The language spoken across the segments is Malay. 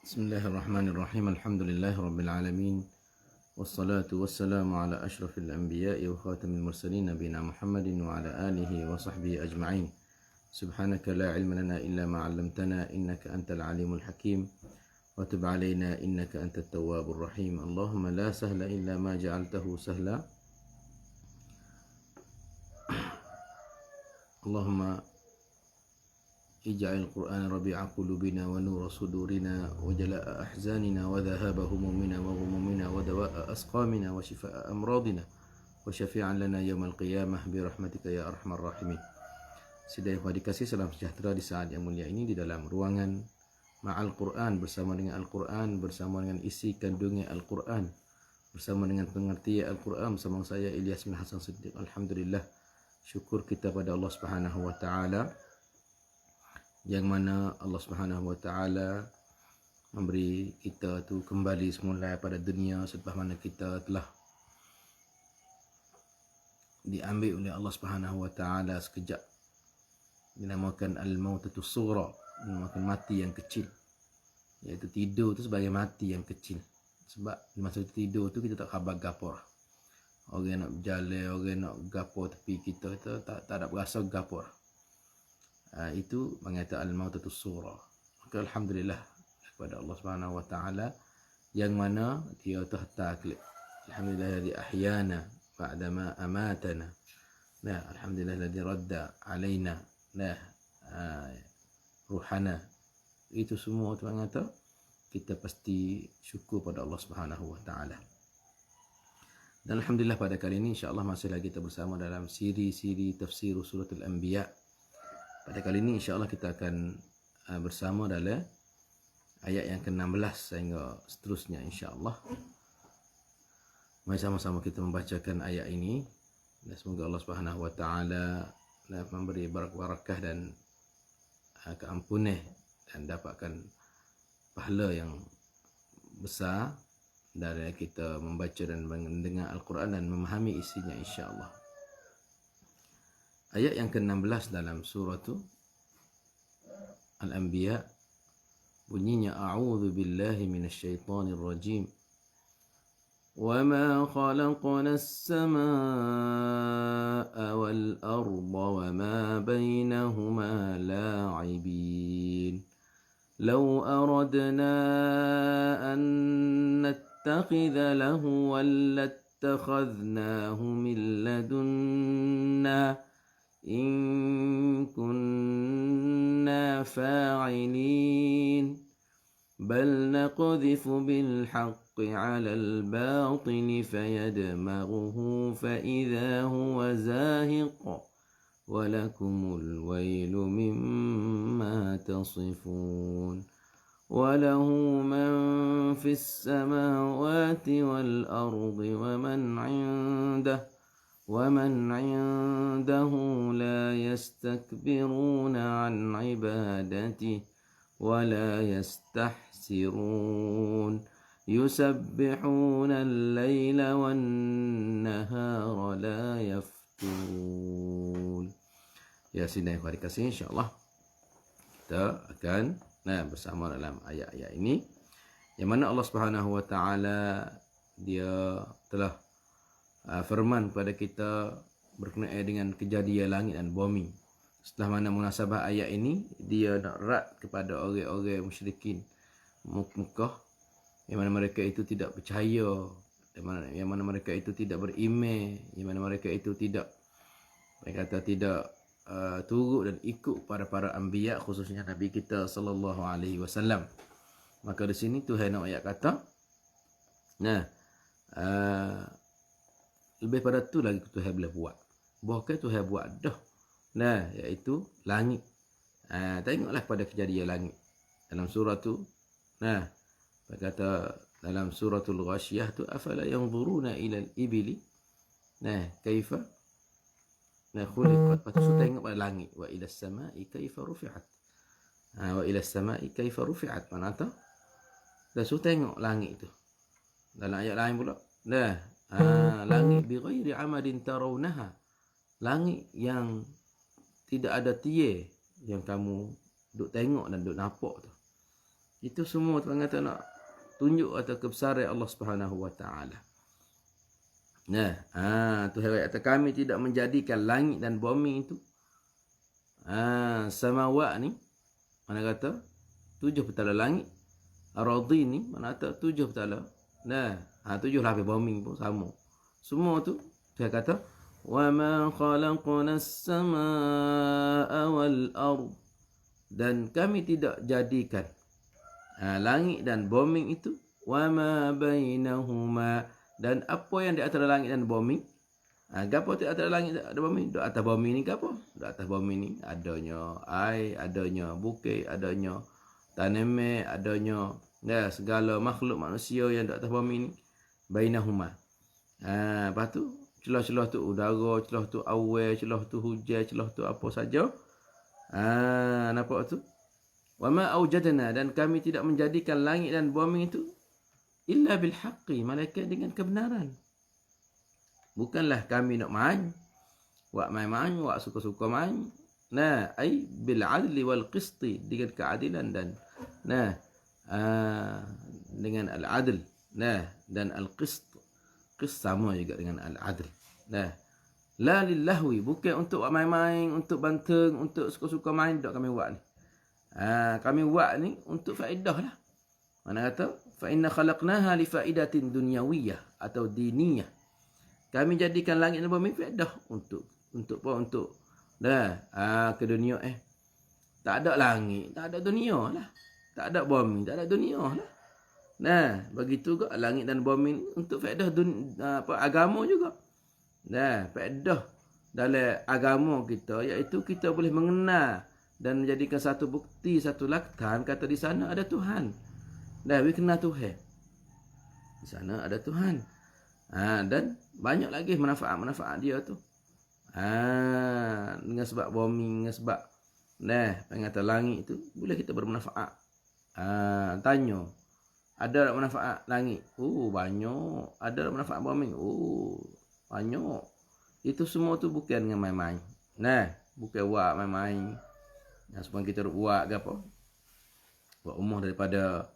Bismillahirrahmanirrahim. Alhamdulillahirabbil alamin. Wassalatu wassalamu ala asyrafil anbiya'i wa khatamil mursalin nabiyina Muhammadin wa ala alihi wa sahbihi ajma'in. Subhanaka la ilma lana illa ma 'allamtana innaka antal alimul hakim wa tub 'alaina innaka antat tawwabur rahim. Allahumma la sahla illa ma ja'altahu sahla. Allahumma اجعل القرآن ربيع قلوبنا ونور صدورنا وجلاء أحزاننا وذهاب همومنا وغمومنا ودواء أسقامنا وشفاء أمراضنا وشفيعا لنا يوم القيامة برحمتك يا أرحم الراحمين. Sidai yang dikasih, salam sejahtera di saat yang mulia ini di dalam ruangan Ma'al Quran, bersama dengan Al-Quran, bersama dengan isi kandungnya Al-Quran, bersama dengan pengertian Al-Quran, bersama saya Ilyas bin Hasan Siddiq. Alhamdulillah, syukur kita pada Allah Subhanahu wa taala, yang mana Allah Subhanahu wa taala memberi kita tu kembali semula pada dunia selepas mana kita telah diambil oleh Allah Subhanahu wa taala sekejap. Dinamakan al-mautatus sughra, dinamakan mati yang kecil, iaitu tidur tu sebagai mati yang kecil. Sebab di masa tidur tu kita tak khabar gapo. Orang nak berjalan, orang nak gapo tepi kita tak ada berasa gapo. Itu mengata al-mautatus sughra. Maka alhamdulillah kepada Allah Subhanahu wa taala yang mana dia tahta klik. Alhamdulillah alladhi ahyana ba'da ma amatana. Nah, alhamdulillah alladhi radda alaina ruhana. Itu semua tu mengata kita pasti syukur pada Allah Subhanahu wa taala. Dan alhamdulillah pada kali ini insya-Allah masih lagi kita bersama dalam siri tafsir suratul anbiya. Pada kali ini insya-Allah kita akan bersama dalam ayat yang ke-16 sehingga seterusnya insya-Allah. Mari sama-sama kita membacakan ayat ini dan semoga Allah Subhanahu wa taala memberi barakah dan keampunan dan dapatkan pahala yang besar dari kita membaca dan mendengar Al-Quran dan memahami isinya insya-Allah. Ayat yang ke-16 dalam surah Al-Anbiya bunyinya a'udzu billahi minasyaitonir rajim. Wa ma khalaqnas samaa'a wal arda wa ma bainahuma la'ibin. Law aradna an nattakhidha lahwan lattakhadnahu min ladunna إن كنا فاعلين بل نقذف بالحق على الباطل فيدمغه فإذا هو زاهق ولكم الويل مما تصفون وله من في السماوات والأرض ومن عنده لا يستكبرون عن عبادته ولا يستحسرون يسبحون الليل والنهار لا يفترون. Ya, sidang yang dikasih, insya-Allah kita akan bersama dalam ayat-ayat ini yang mana Allah Subhanahu wa taala dia telah firman kepada kita berkenaan dengan kejadian langit dan bumi. Setelah mana munasabah ayat ini dia nak rad kepada orang-orang musyrikin Mekah yang mana mereka itu tidak percaya, yang mana mereka itu tidak beriman, yang mana mereka itu tidak, mereka kata tidak turut dan ikut para anbiya, khususnya Nabi kita sallallahu alaihi wasallam. Maka di sini Tuhan nak ayat kata lebih pada tu lagi Tuhan boleh buat. Bahkan Tuhan buat dah. Iaitu langit. Tengoklah pada kejadian langit. Dalam surah tu, kata dalam suratul Ghasyiyah tu, afala yanzuruna ila al-ibili kaifa khuliqat. Lepas tu tengok pada langit, wa ila as-sama'i kaifa rufi'at. Wa ila as-sama'i kaifa rufi'at. Mana tu? Dan so tengok langit tu. Dalam ayat lain pula. Langit bi ghairi amadin tarawnaha. Langit yang tidak ada tiang yang kamu duk tengok dan duk nampak tu. Itu semua Tuhan kata nak tunjuk atau kebesaran Allah Subhanahu wa taala. Nah, Tuhan kata kami tidak menjadikan langit dan bumi itu samawat ni mana kata 7 petala langit, aradhi ni mana kata 7 petala. Nah, 7 lapis bumi pun sama. Semua tu Tuhan kata wa ma khalaqna as-samaa'a wal ard, dan kami tidak jadikan langit dan bumi itu wa ma bainahuma, dan apa yang di antara langit dan bumi. Gapo di antara langit dan bumi? Di atas bumi ni gapo? Di atas bumi ni adanya air, adanya bukit, adanya tanaman, adanya segala makhluk manusia yang di atas bumi ni. Bainahuma. Lepas tu celah-celah tu udara, celah tu awan, celah tu hujan, celah tu apa saja. Nampak tu? Wa ma aujadna, dan kami tidak menjadikan langit dan bumi itu illa bil haqqi, malaikat dengan kebenaran. Bukanlah kami nak main, wak main-main, wak suka-suka main. Nah, ai bil adli wal qisti, dengan keadilan dan dengan al adl. Dan al qist. Qist sama juga dengan al adl. La lillahwi, bukan untuk wak main-main, untuk banteng, untuk suka-suka main, tak kami buat ni. Kami buat ni untuk faedah lah. Mana kata fa inna khalaqnaha li faidatin dunyawiyah atau diniyah. Kami jadikan langit dan bumi faedah untuk apa? Untuk ke dunia. Tak ada langit, tak ada dunia lah. Tak ada bumi, tak ada dunia lah. Begitu juga langit dan bumi ni untuk faedah agama juga. Faedah dalam agama kita, iaitu kita boleh mengenal dan menjadikan satu bukti, satu laktan kata di sana ada Tuhan. We kenal Tuhan. Di sana ada Tuhan. Dan banyak lagi manfaat-manfaat dia tu. Dengan sebab bumi, dengan sebab pengata langit tu boleh kita bermanfaat. Tanya, ada manfaat langit? Banyak. Ada manfaat bumi? Banyak. Itu semua tu bukan dengan main-main. Bukan buat main-main. Sebab kita buat ke apa? Buat umur daripada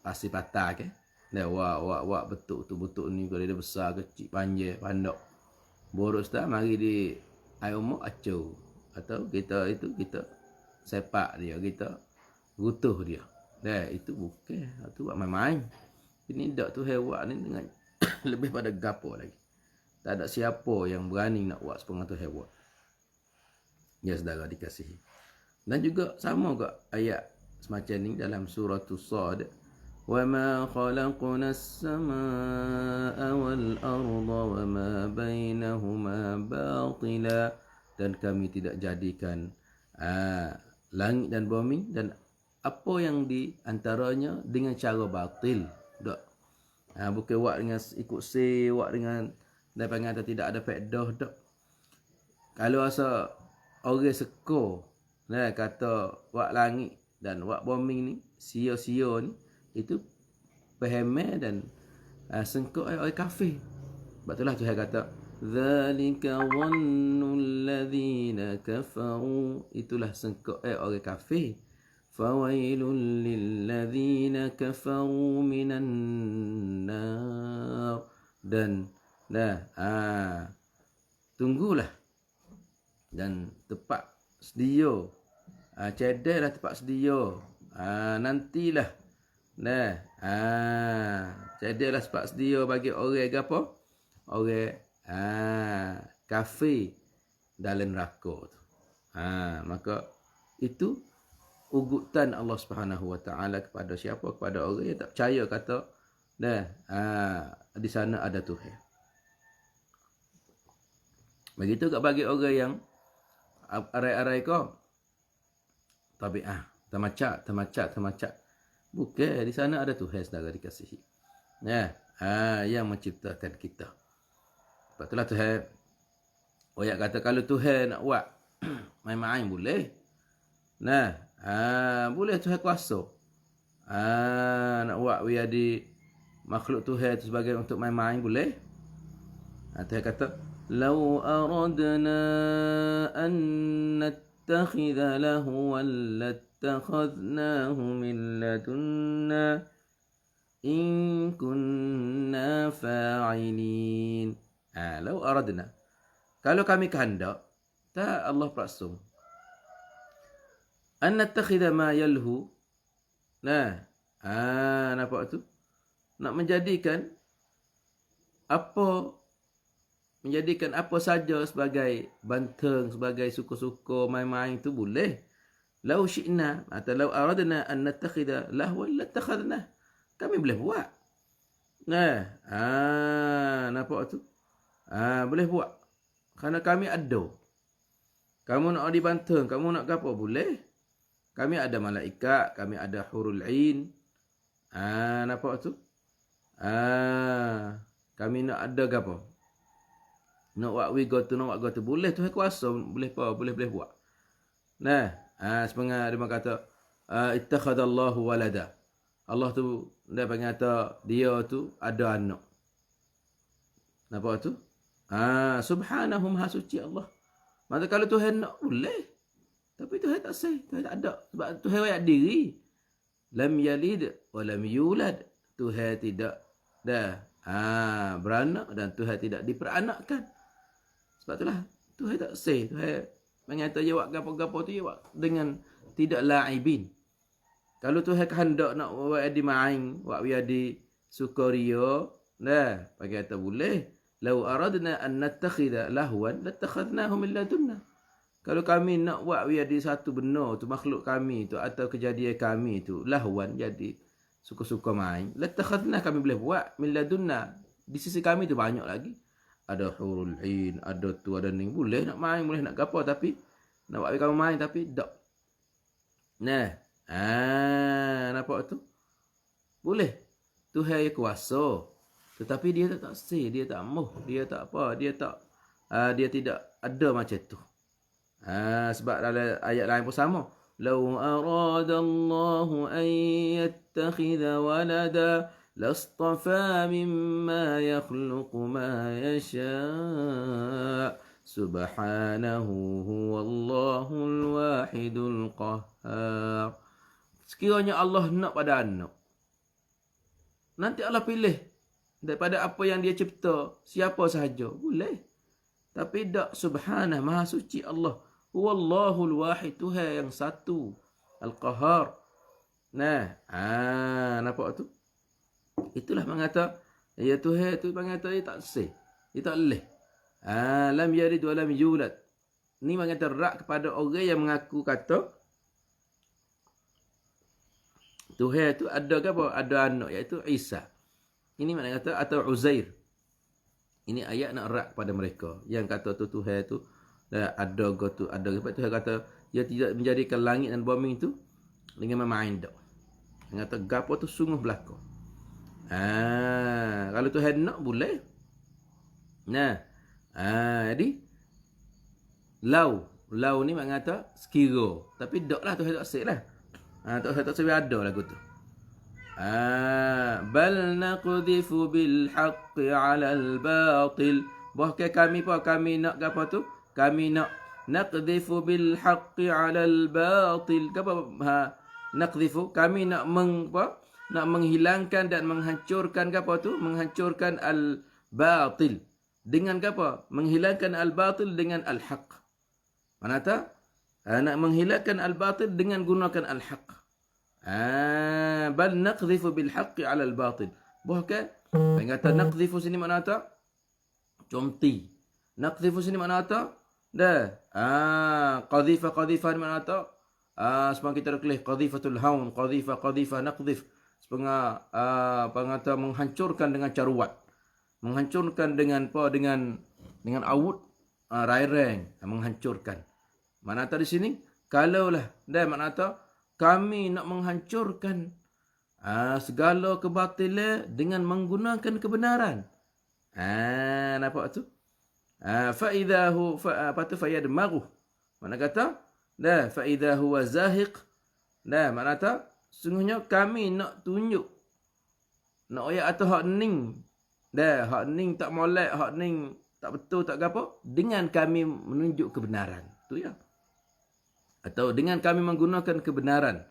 pasir patah ke? Wak betuk tu betuk ni kalau dia besar, kecil, panjang, pandok. Borok tak mari di air umur acuh. Atau kita sepak dia, kita gutuh dia. Itu bukan. Itu buat main-main. Ini dak tu hewan ni dengan lebih pada gapo lagi. Tak ada siapa yang berani nak buat sepengah tu hewan. Ya saudara dikasihi. Dan juga sama juga ayat semacam ni dalam surah Sad. وَمَا خَلَقْنَا السَّمَاءَ وَالْأَرْضَ وَمَا بَيْنَهُمَا بَاطِلًا, dan kami tidak jadikan langit dan bumi dan apa yang di antaranya dengan cara batil. Bukan buat dengan ikut buat dengan dan panggil tidak ada faedah dak. Kalau asa orang seko kata buat langit dan buat bumi ni sia-sia ni, itu paham dan sengkok orang kafir. Sebab itulah Tuhan kata zalika dhannul ladzina kafaru, itulah sengkok orang kafir. Fawailul lil ladzina kafaru minan nar, dan tunggulah dan tepat sedia, cedailah tepat sedia, nantilah cedailah tepat sedia bagi orang apa? Orang kafir dalam neraka tu. Maka itu ugutan Allah Subhanahu wa taala kepada siapa? Kepada orang yang tak percaya kata di sana ada Tuhan. Begitu kat bagi orang yang arai-arai kau tabi'ah, tamacak. Bukan, di sana ada Tuhan saudara dikasihi. Yang menciptakan kita. Sebab itulah Tuhan ayat kata kalau Tuhan nak buat main-main boleh. Boleh Tuhan kuasa. Nak buat di makhluk Tuhan itu sebagai untuk main-main boleh. Tuhan kata, "Lau aradna an نتخذ لهوا لاتخذناه من لدنا إن كنا فاعلين. لو أردنا, kalau kami kehendak, tak Allah praksung. An nattakhidha ma yalhu. Nampak tu? Nak menjadikan apa saja sebagai banteng, sebagai suka-suka main-main tu boleh. Lau syi'na atau lau aradna an nattakhidha lahwan lattakhadna. Kami boleh buat. Nampak tu? Boleh buat. Kerana kami ada. Kamu nak dibanteng, kamu nak apa boleh. Kami ada malaikat, kami ada hurul ain. Nampak tu? Kami nak ada apa? Nak what we go to, boleh Tuhan kuasa, boleh buat. Sepengar dia kata ittakhadallahu walada. Allah tu dia panggil kata dia tu ada anak. Nampak tu? Subhanahu maha suci Allah. Maka kalau Tuhan nak boleh. Tapi Tuhan tak say, Tuhan tak ada. Sebab Tuhan ayat diri. Lam yalid wa lam yulad. Tuhan tidak beranak dan Tuhan tidak diperanakkan. Sebab itulah Tuhan tak say. Tuhan mengata dia buat gapo-gapo tu dia buat dengan tidak laibin. Kalau Tuhan kehendak nak buat di main, buat di sukaria, bagi kata boleh. Lau aradna an nattakhidha lahwan lattakhadnahu min ladunna. Kalau kami nak buat di satu benda tu, makhluk kami tu atau kejadian kami tu lahwan, jadi suka-suka main, lattakhadna, kami boleh buat min ladunna. Di sisi kami tu banyak lagi. Ada hurul ain, ada tu, ada ni. Boleh nak main, boleh nak gapo, tapi nak buat kamu main, tapi tak. Nampak tu? Boleh. Tuhan yang kuasa. Tetapi dia tak say, dia tak mau, dia tak apa, dia tidak ada macam tu. Sebab dalam ayat lain pun sama. Lau aradallahu an yattakhidha walada lastafa mimma yakhluqu ma yasha' subhanahu huwallahul wahidul qahhar. Sekiranya Allah nak pada anak, nanti Allah pilih daripada apa yang dia cipta siapa sahaja, boleh. Tapi tak, subhanah, maha suci Allah. Huwallahul wahid, Tuhan yang satu, al-qahhar. Nampak tu? Itulah mengata ya Tuhan tu mengata dia tak sah, dia tak leh. Lam yalid wa lam yulad. Ni mengata rak kepada orang yang mengaku kata Tuhan tu ada ke apa? Ada anak, iaitu Isa. Ini makna kata atau Uzair. Ini ayat nak rak kepada mereka yang kata tu Tuhan tu ada go tu ada. Sebab Tuhan kata dia tidak menjadikan langit dan bumi tu dengan main dak. Dia kata gapo tu sungguh berlaku. Kalau Tuhan nak boleh. Jadi lau ni makna kata sekira, tapi dak lah Tuhan tak sik lah. Tak sebab ada lagu tu. Bal naqdhifu bil haqqi 'alal batil. Bahkan kami nak apa tu? Kami nak naqdhifu bil haqqi 'alal batil. Apa? Naqdhifu, kami nak nak menghilangkan dan menghancurkan apa tu? Menghancurkan al batil. Dengan apa? Menghilangkan al batil dengan al haqq. Mana tak? Nak menghilangkan al batil dengan gunakan al haqq. Bal naqdhifu bil haqqi 'ala al batil. Bahkan kata naqdhifu sini makna apa? Conti. Naqdhifu sini makna apa? Qadhifa ni makna apa? Sebab kita tulis qadhifatul haun, qadhifa naqdhif. Sebab pengata menghancurkan dengan caruat. Menghancurkan dengan apa? Dengan awut raireng, menghancurkan. Makna apa di sini? Kalaulah makna apa? Kami nak menghancurkan segala kebatilan dengan menggunakan kebenaran. Nampak tu? Fa idza hu fayadmaghu. Mana kata? Fa idza huwa zahiq. Mana kata? Sungguhnya kami nak tunjuk, nak ayat atau hak ning. Hak ning tak molek, hak ning tak betul, tak gapo, dengan kami menunjuk kebenaran. Tu ya. atau dengan kami menggunakan kebenaran,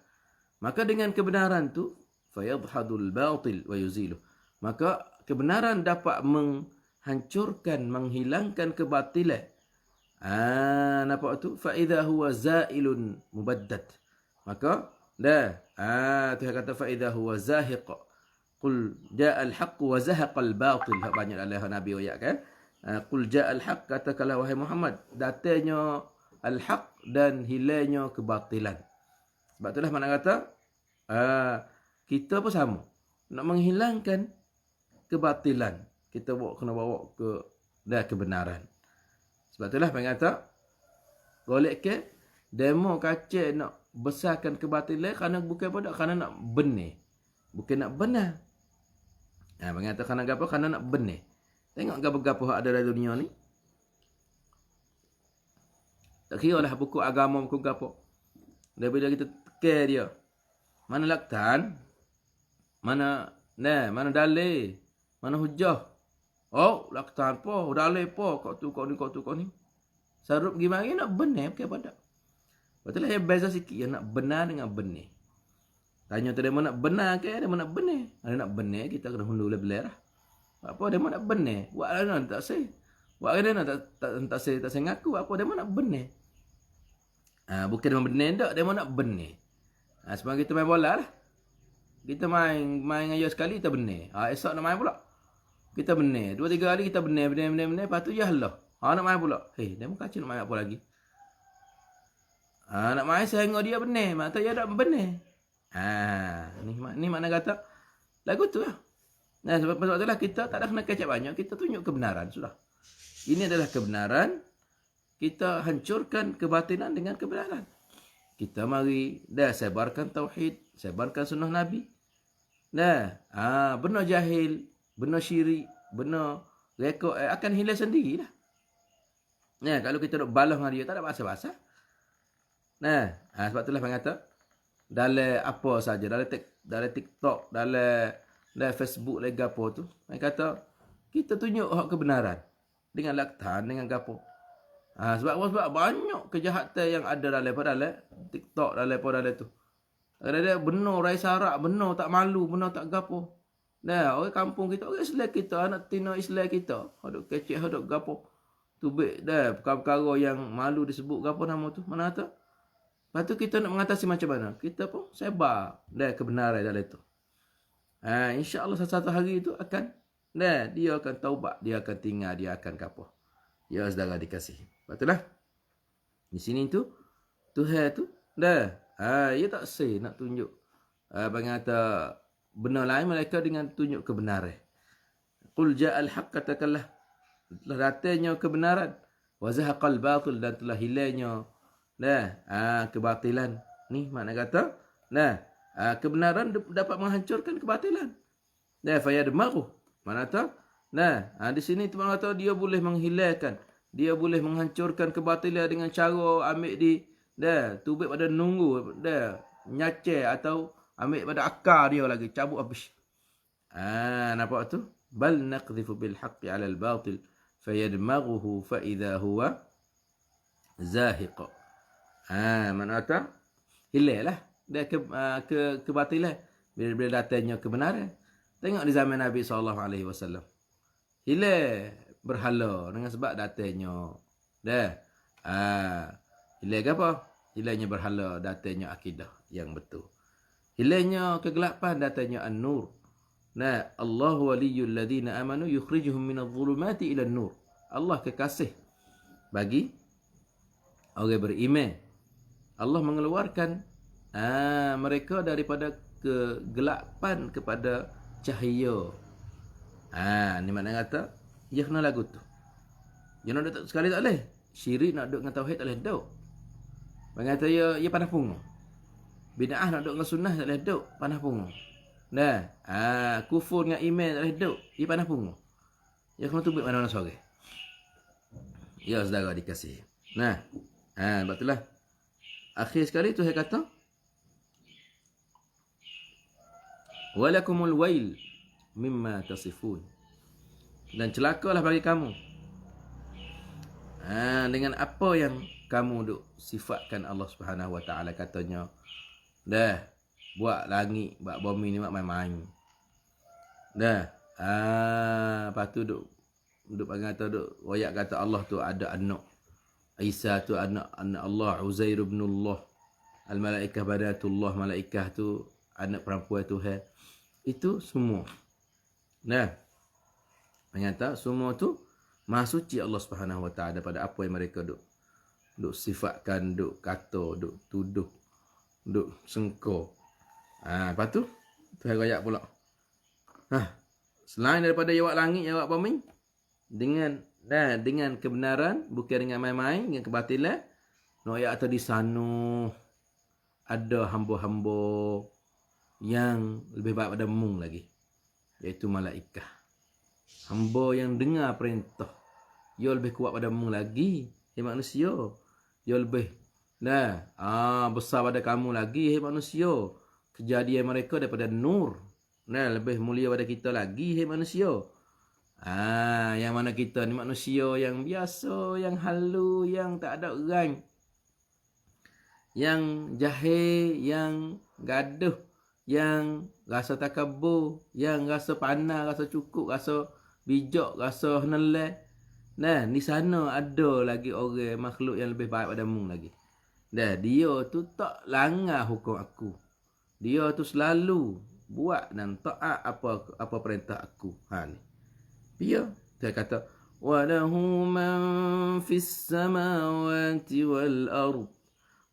maka dengan kebenaran tu fayadhadul batil wa yuzilu, maka kebenaran dapat menghancurkan, menghilangkan kebatilan. Nampak tu? Fa idza huwa zailun mubaddad, maka tu kata fa idza huwa zahiq. Qul jaa al-haqq wa zahaqa al-batil. Banyak Allah Nabi ayat kan. Qul jaa al-haqq, katakanlah wahai Muhammad, datanya al-haq dan hilangnya kebatilan. Sebab itulah mana kata kita pun sama, nak menghilangkan kebatilan, kita kena bawa ke kebenaran. Sebab itulah mana kata golek ke demo kacau nak besarkan kebatilan, kerana bukan pada kerana nak benar, bukan nak benar. Mengatakan apa? Kerana nak benar. Tengok gapo-gapo ada dalam dunia ni. Tak kira lah buku agama, buku gapo. Dan bila kita care dia, mana laktan, mana dalil, mana hujah. Oh, laktan po, dalil po, kau tu ni. Sarup gimana nak benar ke pada. Betul lah, beza sikit yang nak benar dengan benar. Tanya tu dia nak benar ke, dia nak benar. Ada nak benar, kita kena hundur lebih lah. Apa dia nak benar? Buat lah tak say. Buat dia tak say ngaku. Apa dia nak benar? Bukan dia benar tak, dia nak benar. Sebab kita main bola lah. Kita main dengan dia sekali, kita benar. Esok nak main pula. Kita benar. 2-3 hari kita benar. Lepas tu ya Allah. Nak main pula. Dia mau kacau nak main apa lagi? Nak main saya tengok dia benar. Mata dia tak benar. Ni makna kata lagu tu lah. Sebab itulah kita tak ada kena kecap banyak. Kita tunjuk kebenaran sudah. Ini adalah kebenaran. Kita hancurkan kebatilan dengan kebenaran. Kita mari sebarkan tauhid, sebarkan sunnah Nabi. Benar jahil, benar syirik, benar rekod akan hilang sendirilah. Kalau kita nak balas dengan dia, tak ada bahasa-bahasa. Sebab itulah orang kata dalam apa saja, dalam TikTok, dalam Facebook lagi apa tu, orang kata kita tunjuk hak kebenaran dengan laktan, dengan gapo. Sebab banyak kejahatan yang ada dalam TikTok, dalam tu. Ada benar rai sarak, benar tak malu, benar tak gapo. Orang kampung kita, orang Islam kita, anak tina Islam kita, hadok kecek, hadok gapo. Tubik perkara-perkara yang malu disebut gapo nama tu, mana kata. Lepas tu kita nak mengatasi macam mana? Kita pun sebar kebenaran dalam itu. InsyaAllah satu hari itu akan, dia akan taubat, dia akan tinggal, dia akan kapal. Ya saudara dikasih. Lepas tu lah. Di sini tu, Tuhan tu, dia tak say nak tunjuk. Kata benar lain mereka dengan tunjuk kebenaran. Qul ja'al haq, katakanlah, telah datangnya kebenaran. Wa zahaqal batil, dan telah hilangnya kebatilan. Ni makna kata kebenaran dapat menghancurkan kebatilan. Fayadmaghu, mana kata di sini tu makna kata dia boleh menghilangkan, dia boleh menghancurkan kebatilan dengan cara ambil tubik pada nunggu, nyacir atau ambil pada akar dia lagi, cabut habis. Nampak tu? Bal naqdhifu bil haqqi 'ala al batil fayadmaghuhu fa idza huwa zahiq. Mana kata hilanglah dia kebatilan bila datangnya kebenaran. Tengok di zaman Nabi SAW, hilang berhala dengan sebab datangnya hilang apa? Hilangnya berhala, datangnya akidah yang betul. Hilangnya kegelapan, datangnya an-nur. Allahu waliyul ladina amanu yukhrijuhum minadh-dhulumati ila an-nur. Allah kekasih bagi orang beriman. Allah mengeluarkan mereka daripada kegelapan kepada cahaya. Ni makna kata dia kena lagu tu. Dia nak duduk sekali tak boleh. Syirik nak duduk dengan tauhid tak boleh duduk. Bang kata dia panas pungung. Bid'ah nak duduk dengan sunnah tak boleh duduk, panas pungung. Kufur dengan iman tak boleh duduk, dia panas pungung. Dia kena tubik mana-mana sore. Ya saudara dikasih. Sebab itulah akhir sekali tu saya kata walakumul wail mimma tasifun, dan celakalah bagi kamu Dengan apa yang kamu duk sifatkan Allah Subhanahu Wa Taala, katanya dah buat langit, buat bumi ni main-main. Dah. Lepas tu duk panggil kata, duk royak kata Allah tu ada anak. Isa tu anak Allah, Uzair ibn Allah. Al-malaikah banatullah, malaikah tu anak perempuan Tuhan. Itu semua. Nah, ternyata semua tu maha suci Allah Subhanahu Wa Taala daripada apa yang mereka duk sifatkan, duk kata, duk tuduh, duk sengkau. Lepas tu Tuhan royak pula. Selain daripada awak langit, awak bumi, dengan kebenaran, bukan dengan main-main, dengan kebatilan, royak atau di sana ada hamba-hamba yang lebih baik pada mung lagi, iaitu malaikat. Hamba yang dengar perintah, ia lebih kuat pada mung lagi, manusia. Ia lebih besar pada kamu lagi, manusia. Kejadian mereka daripada nur, lebih mulia pada kita lagi, manusia. Yang mana kita ni manusia yang biasa, yang halu, yang tak ada orang, yang jahil, yang gaduh, yang rasa takabur, yang rasa pandai, rasa cukup, rasa bijak, rasa neleh. Di sana ada lagi orang makhluk yang lebih baik pada mung lagi. Dia tu tak langgar hukum aku. Dia tu selalu buat dan taat apa perintah aku. Ni. Dia kata walahu man fis samawati wal ard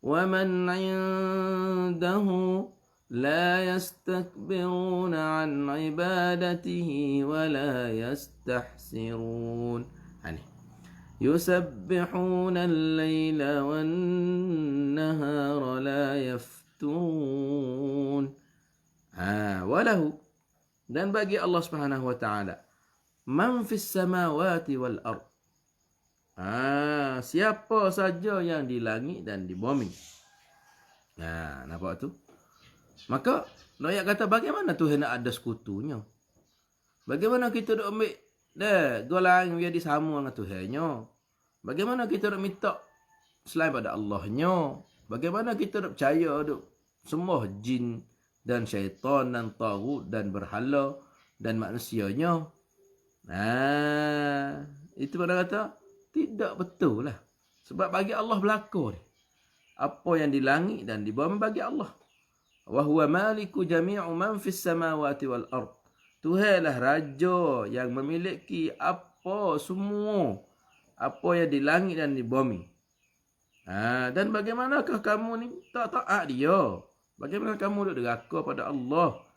wa man 'indahu la yastakbiruna 'an 'ibadatihi wa la yastahsirun. يسبحون الليل والنهار لا يفترون. Walahu, dan bagi Allah Subhanahu Wa Taala, man fis samawati wal ard, siapa saja yang di langit dan di bumi. Nampak tu? Maka Noyak kata, bagaimana Tuhan nak ada sekutunya? Bagaimana kita nak ambil golang dia disama dengan Tuhannya? Bagaimana kita nak minta selain pada Allahnya? Bagaimana kita nak percaya sembah jin dan syaitan dan tagut dan berhala dan manusianya? Itu pada kata tidak betul lah. Sebab bagi Allah berlaku ni. Apa yang di langit dan di bumi bagi Allah. Wa huwa maliku jami'u man fis samawati wal ard. Tuhanlah raja yang memiliki apa semua, apa yang di langit dan di bumi. Dan bagaimanakah kamu ni tak taat dia? Bagaimana kamu duk deraka pada Allah?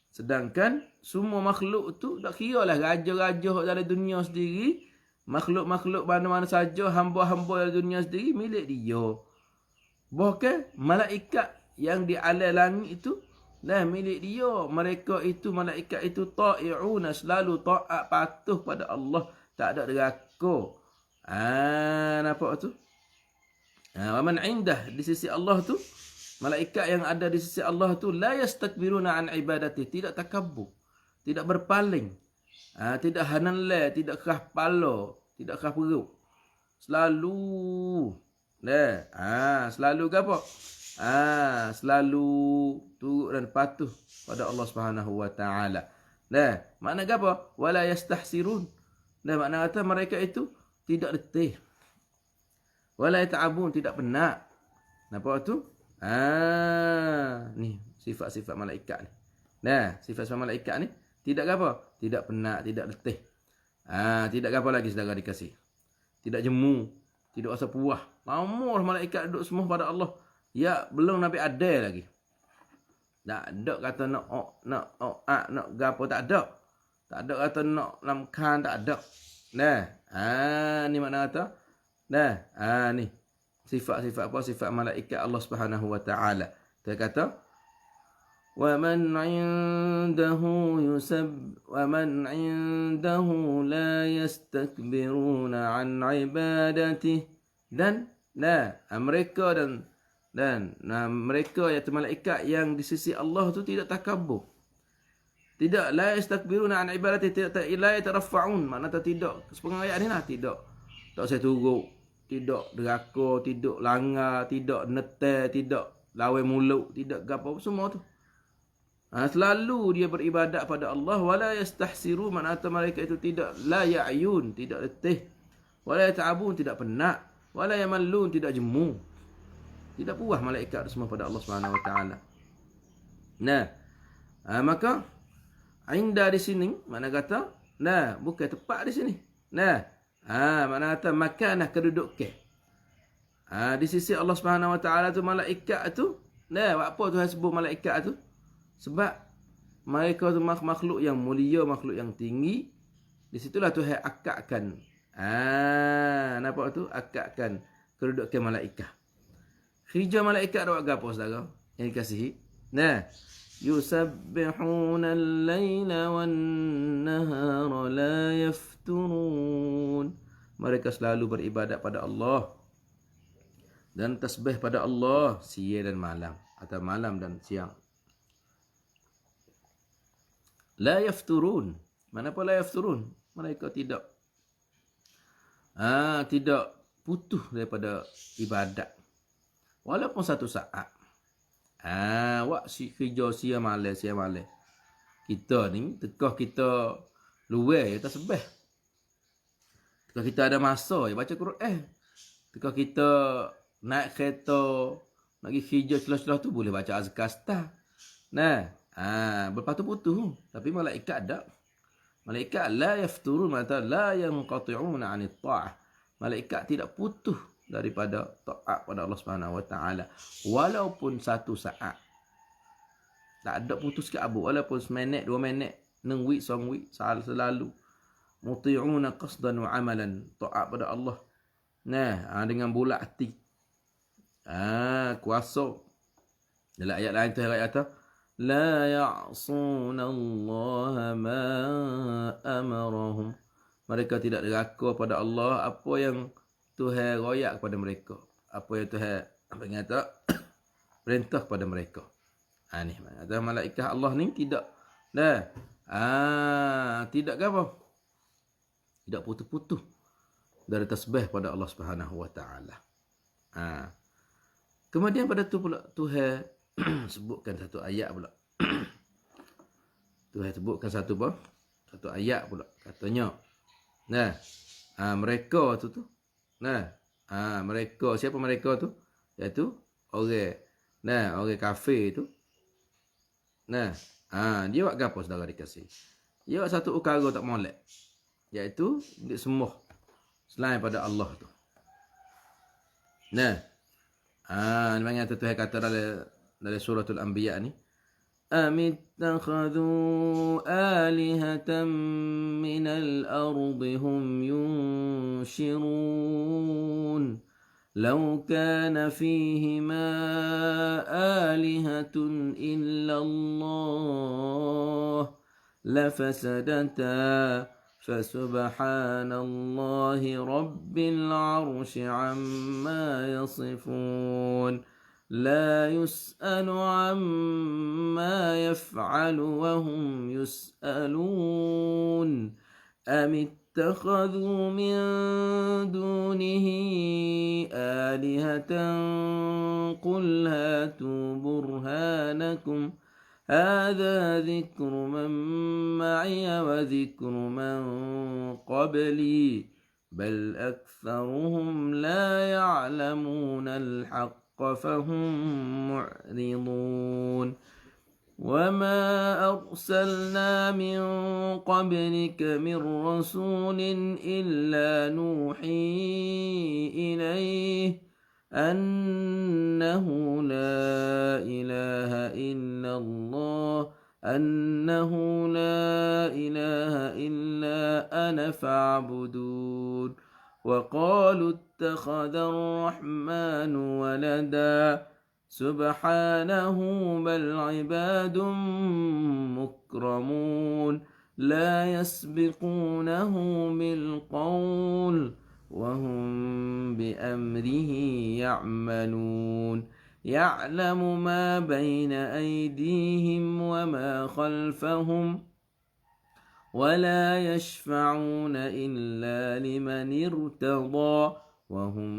Sedangkan semua makhluk tu tak kira lah raja-raja dalam dunia sendiri, makhluk-makhluk mana-mana saja, hamba-hamba dalam dunia sendiri milik dia. Bahkan malaikat yang di alam langit itu milik dia. Mereka itu, malaikat itu ta'i'una, selalu taat patuh pada Allah, tak ada deraka. Nampak tu? Wa man 'indah, di sisi Allah tu, malaikat yang ada di sisi Allah tu la yastakbiruna an ibadati, tidak takabur, tidak berpaling, tidak hananlah, tidak kerah kepala, tidak kerah perut. Selalu selalu ke apa? Selalu turut dan patuh pada Allah Subhanahu Wa Taala. Makna ke apa? Wala yastahsirun. Makna kata mereka itu tidak letih. Wala yata'abun, tidak penat. Nampak tu? Ni sifat-sifat malaikat ni. Sifat-sifat malaikat ni tidak ke apa? Tidak penat, tidak letih. Tidak ke apa lagi saudara dikasih? Tidak jemu, tidak rasa puas. Lama malaikat duduk semua pada Allah. Ya, belum Nabi ada lagi. Tak ada kata nak gapo, tak ada. Tak ada kata nak lamkan, tak ada. Ni makna kata. Ni sifat-sifat apa? Sifat malaikat Allah Subhanahu Wa Taala. Dia kata, wa man 'indahu la yastakbiruna 'an 'ibadatihi. Dan mereka mereka iaitu malaikat yang di sisi Allah tu tidak takabur. Tidak, la yastakbiruna 'an ibadati, tidak la yatarafa'un. Makna tidak. Sepengah ayat ni lah, tidak. Tak saya turut, tidak deraka, tidak langgar, tidak netel, tidak lawan mulut, tidak gapo semua tu. Selalu dia beribadat pada Allah. Wala yastahsiru, mana mereka itu tidak la ya'yun, tidak letih. Wala yata'abun, tidak penat. Wala yamallun, tidak jemu. Tidak puas malaikat semua pada Allah Subhanahu Wa Taala. Nah, maka inda di sini mana kata, nah, bukan tepat di sini. Nah, mana kata makanah kedudukan. Di sisi Allah Subhanahu Wa Taala tu malaikat tu, nah, apa Tuhan sebut malaikat tu? Sebab mereka tu makhluk yang mulia, makhluk yang tinggi. Di situlah Tuhan akadkan. Nampak tu? Akadkan kedudukan malaikat. Hijau malaikat ada apa saudara? Yang dikasihi. Nah, yusabbihuna al-laila wan-nahara la yafturun. Mereka selalu beribadat pada Allah dan tasbih pada Allah siang dan malam, atau malam dan siang. La yafturun. Mana pun la yafturun. Mereka tidak putus daripada ibadat. Walaupun satu saat. Wak si kerja siang malam. Kita ni, tekah kita luar, ya tasbih. Tekah kita ada masa, ya baca Quran. Tekah kita naik kereta, nak pergi kerja celah-celah tu, boleh baca azkar start. Nah, berpatu-putu. Tapi malaikat tak. Malaikat la yafturun, mata la yanqati'una 'anit ta'ah. Malaikat tidak putus daripada taat pada Allah Subhanahu Wa Taala walaupun satu saat. Tak ada putus ke abu, walaupun seminit, 2 minit, 6 week, 1 week, selalu muti'una qasdan wa amalan, taat pada Allah. Nah, dengan bulat hati. Kuasa. Dalam ayat lain tu ayat kata la ya'suna Allah ma amarahum. Mereka tidak deraka pada Allah apa yang Tuhan royak kepada mereka. Apa yang Tuhan perintah kepada mereka. Ni maknanya malaikat Allah ni tidak tidak apa? Tidak putus-putus dari tasbih pada Allah Subhanahu Wa Taala. Kemudian pada tu pula Tuhan sebutkan satu ayat pula. Tuhan sebutkan satu ayat pula. Katanya, mereka tu. Mereka, siapa mereka tu? Iaitu orang kafir tu. Dia buat apa saudara dikasih? Dia buat satu ukara tak molek. Iaitu dia sembah selain pada Allah tu. Memang Tuhan kata dalam suratul Anbiya ni, amittakhadhu alihatan minal ardi hum yunshirun law kana fihima alihatun illa Allah lafasadata fasubhanallahi rabbil arshi amma yasifun. لا يسأل عما يفعل وهم يسألون أم اتخذوا من دونه آلهة قل هاتوا برهانكم هذا ذكر من معي وذكر من قبلي بل أكثرهم لا يعلمون الحق فهم معرضون وما أرسلنا من قبلك من رسول إلا نوحي إليه أنه لا إله إلا الله أنه لا إله إلا أنا فاعبدون وقالوا اتخذ الرحمن ولدا سبحانه بل عباد مكرمون لا يسبقونه بالقول وهم بأمره يعملون يعلم ما بين أيديهم وما خلفهم ولا يشفعون إلا لمن ارتضى وهم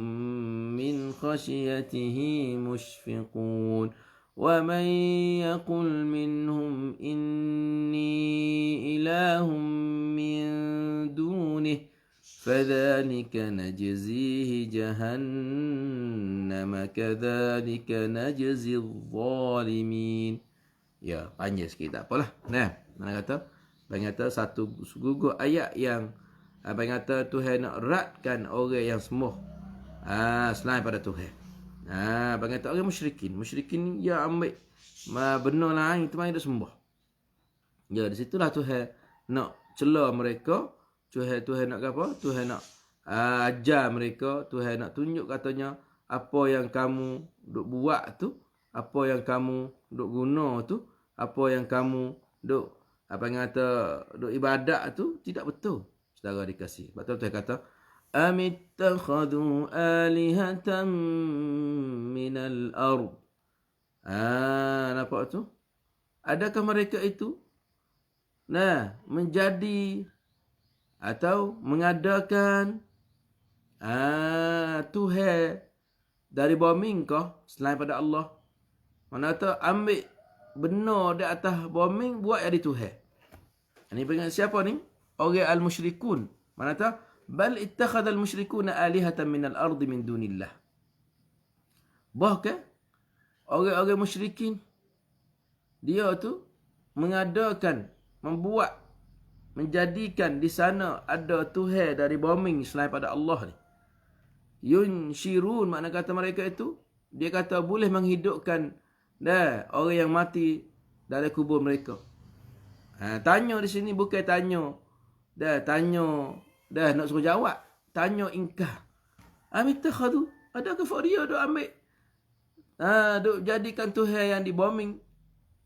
من خشيته مشفقون ومن يقل منهم إني إله من دونه فذلك نجزيه جهنم كذلك نجزي الظالمين. Ya, panjang sikit, tak apalah. Nah, mana kata? Abang kata satu gugur ayat yang abang kata Tuhan nak ratkan orang yang sembah selain pada Tuhan. Abang kata orang musyrikin. Musyrikin ya ambil benar lain tu mai dia sembah. Ya, di situlah Tuhan nak cela mereka. Tuhan nak apa? Tuhan nak ajar mereka. Tuhan nak tunjuk katanya apa yang kamu duk buat tu, apa yang kamu duk guna tu, apa yang kamu duk duk ibadat tu tidak betul. Saudara dikasih. Sebab tu Tuhan kata amittakhadhu alihatan minal ard. Nampak tu? Adakah mereka itu menjadi atau mengadakan Tuhan dari bombing kah selain pada Allah? Mana kata ambil benar di atas bombing buat jadi Tuhan. Ini dengan siapa ni? Orang al-musyrikun. Mana kata bal ittakhadha al-musyrikuna alihatan minal ardi min dunillah. Bahkan orang-orang musyrikin dia tu mengadakan, membuat, menjadikan di sana ada Tuhan dari bombing selain pada Allah ni. Yunshirun, makna kata mereka itu, dia kata boleh menghidupkan orang yang mati dari kubur mereka. Tanya di sini bukan tanya nak suruh jawab. Tanya ingkar. Amittakhadhu, adakah dia duk ambil duk jadikan Tuhan yang di bombing,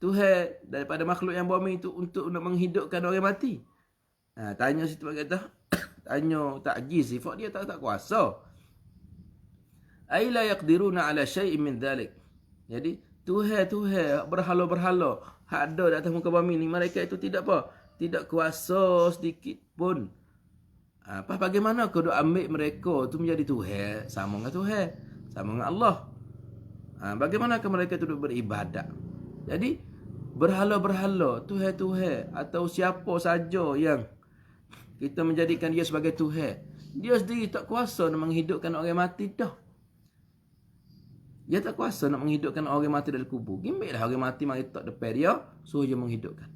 Tuhan daripada makhluk yang bombing itu untuk nak menghidupkan orang mati. Tanya situ kata tanya ta'jiz, sifat dia tak kuasa. Ai la yaqdiruna ala syai'in min dhalik. Jadi Tuhan berhala-berhala hak ada di atas muka bumi ni, mereka itu tidak apa? Tidak kuasa sedikit pun. Bagaimana kau duk ambil mereka tu menjadi Tuhan, sama dengan Tuhan, sama dengan Allah. Bagaimana mereka itu duk beribadat? Jadi berhala-berhala, Tuhan-Tuhan atau siapa saja yang kita menjadikan dia sebagai Tuhan, dia sendiri tak kuasa nak menghidupkan orang mati dah. Dia tak kuasa nak menghidupkan orang mati dari kubur. Gimbiklah orang mati mari tak depan dia, suruh dia menghidupkan.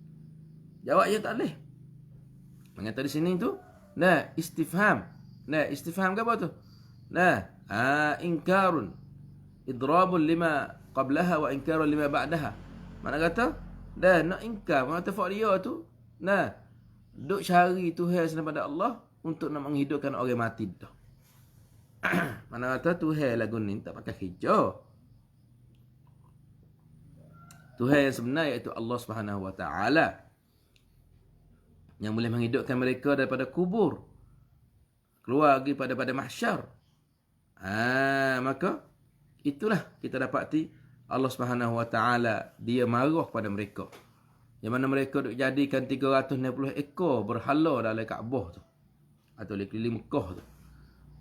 Jawab dia tak boleh. Mengata di sini tu, istifham. Istifham ke apa tu? Inkarun. Idrabun lima qablaha wa inkarun lima ba'daha. Mana kata? Nak ingkar. Mana kata dia tu? Duk cari Tuhan selain pada Allah untuk nak menghidupkan orang mati dah. Mana kata Tuhan lagu ni tak pakai hijau. Tuhan yang sebenar iaitu Allah Subhanahu Wa Taala yang boleh menghidupkan mereka daripada kubur, keluar lagi pada mahsyar. Maka itulah kita dapati Allah Subhanahu Wa Taala dia marah pada mereka. Yang mana mereka duk jadikan 360 ekor berhala dalam Kaabah tu, atau di keliling Mekah tu.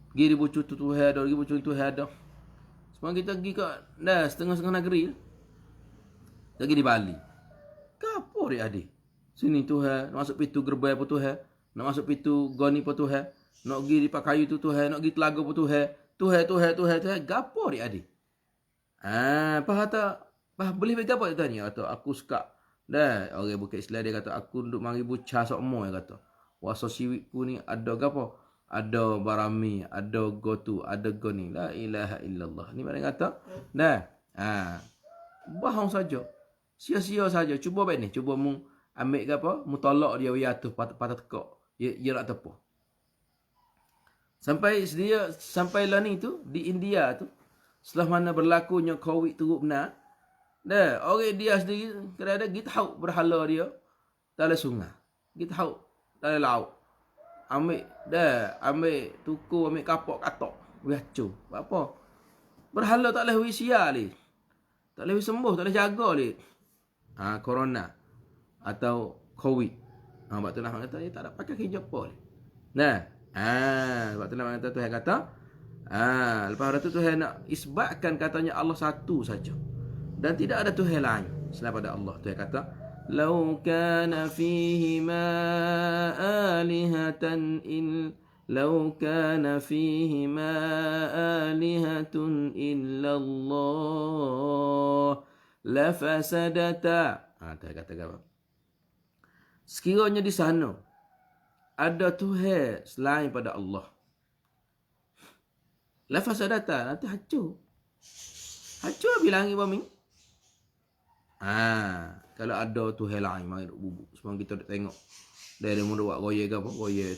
Pergi di bucu tu Tuhan ada, pergi bucu tu Tuhan ada. Semua kita pergi kat setengah-setengah negeri. Kita pergi di Bali. Kapur dia adik. Sini Tuhan, nak masuk pintu gerbai pun Tuhan, nak masuk pintu goni pun Tuhan, nak pergi di Pak Kayu tu Tuhan, nak pergi telaga pun Tuhan. Tuhan, gapo dia adik. Boleh bergapo dia tanya atau aku suka. Orang bukan Islam dia kata aku duk mari buca sokmo dia kata. Wasa siwikku ni ada gapo? Ada barami, ada gotu, ada goni. La ilaha illallah. Ni mana kata? Bohong saja. Sia-sia saja. Cuba baik ni, cuba mu ambil ke apa? Mu tolak dia wiatu patah tekak. Dia nak tepuh. Sampailah ni tu di India tu, setelah mana berlakunya COVID teruk benar, orang dia sendiri kadang-kadang kita tahu berhala dia dalam sungai. Kita tahu dalam laut. Ambil tuku, ambil kapak katok, wiacu. Apa? Berhala tak boleh wisia ni. Tak boleh sembuh, tak boleh jaga ni. Corona atau COVID. Sebab tu lah kata dia tak ada pakai hijab apa ni. Sebab tu lah kata Tuhan kata Lepas tu Tuhan nak isbatkan katanya Allah satu saja. Dan tidak ada Tuhan lain selain pada Allah. Tuhan kata, "Lau kana fihima alihatan Lau kana fihima alihatun illallah lafasadata." Tuhan kata apa? Sekiranya di sana ada Tuhan selain pada Allah, lafasadata, nanti hancur. Hancur habis langit bumi. Kalau ada Tuhan lain mari duk bubuk. Semua kita duk tengok. Dari mula buat roye ke apa? Roye.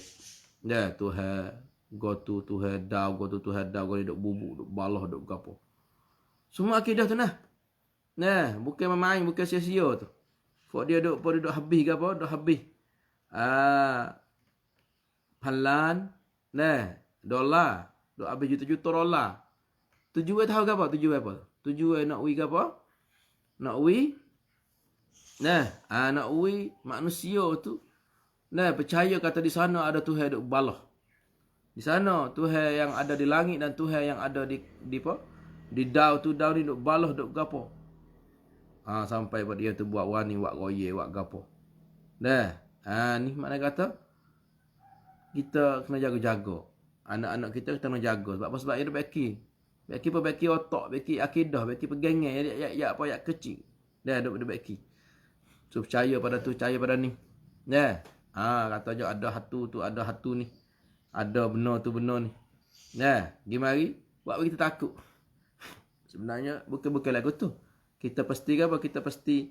Ya, Tuhan gotu Tuhan dau, gotu Tuhan dau, duk bubuk, duk balah, duk gapo. Semua akidah tu nah. Nah, bukan main, bukan sia-sia tu. Fok dia duk habis ke apa? Duk habis. Palan, nah, dolar, duk habis juta-juta dolar. Tujuan tahu ke apa? Tujuan apa? Tujuan nak wi ke apa? Nak wi. Nah, nak wi manusia tu. Nah, percaya kata di sana ada Tuhan duk balah. Di sana Tuhan yang ada di langit dan Tuhan yang ada di apa? Di dau tu dau ni duk balah duk gapo. Sampai pada dia tu buat wani, buat roye, buat gapo. Nah, ni makna kata kita kena jaga-jaga. Anak-anak kita kena jaga. Sebab apa? Sebab dia beki. Beki otak, beki akidah, beki pegangan ya apa ya kecil. Dah duk beki. So percaya pada tu, percaya pada ni. Nah, katanya ada hatu tu, ada hatu ni. Ada benar tu benar ni. Nah, pergi mari buat kita takut. Sebenarnya bukan lagu tu. Kita pasti apa? Kita pasti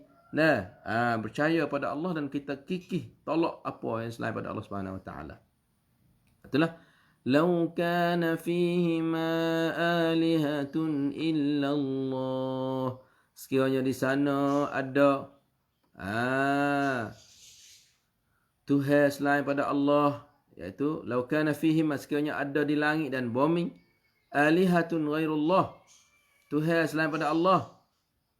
percaya pada Allah dan kita kikih tolak apa yang selain pada Allah Subhanahu Wa Taala. Itulah "Lau kana fihima alihatun illallah." Sekiranya di sana ada Tuhan selain pada Allah, iaitu lau kana fihima, sekiranya ada di langit dan bumi alihatun ghairullah, Tuhan selain pada Allah,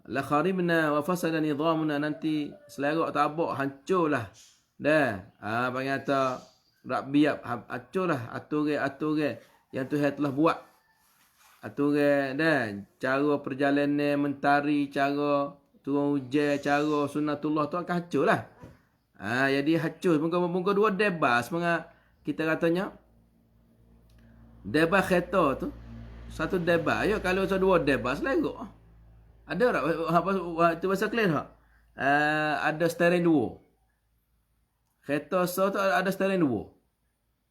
la kharibna wa fasada nizamuna, nanti selerak tabak hancurlah dah panggil kata rabiab, hancurlah aturan yang Tuhan telah buat. Aturan dah, cara perjalanan mentari, cara turun hujan, cara sunnatullah tu akan hancurlah. Jadi hancur. Muka-muka dua debas. Kita katanya debas kereta tu. Satu debas. Ya, kalau dua debas selera. Ada tak? Apa tu bahasa clear tak? Ada steering dua. Kereta tu ada steering dua.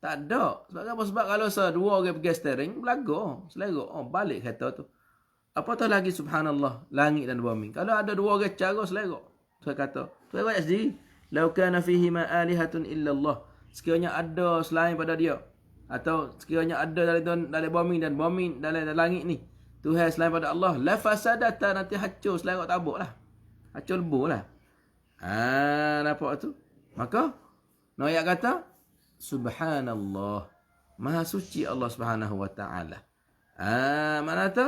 Tak ada. Sebab apa? Sebab kalau dua orang pergi steering, belaga. Selera. Balik kereta tu. Apatah lagi subhanallah, langit dan bumi. Kalau ada dua orang cara selera. Saya kata, Tuhan ayat sendiri. Lau kana fihima alihatun illallah. Sekiranya ada selain pada dia. Atau sekiranya ada dalam bumi dan bumi dalam langit ni. Tuhan selain pada Allah. Lafasadata, nanti hancur selera tabuk lah. Hancur lebu lah. Nampak tu? Maka, ayat kata, Subhanallah. Maha suci Allah Subhanahu Wa Taala. Mana tu?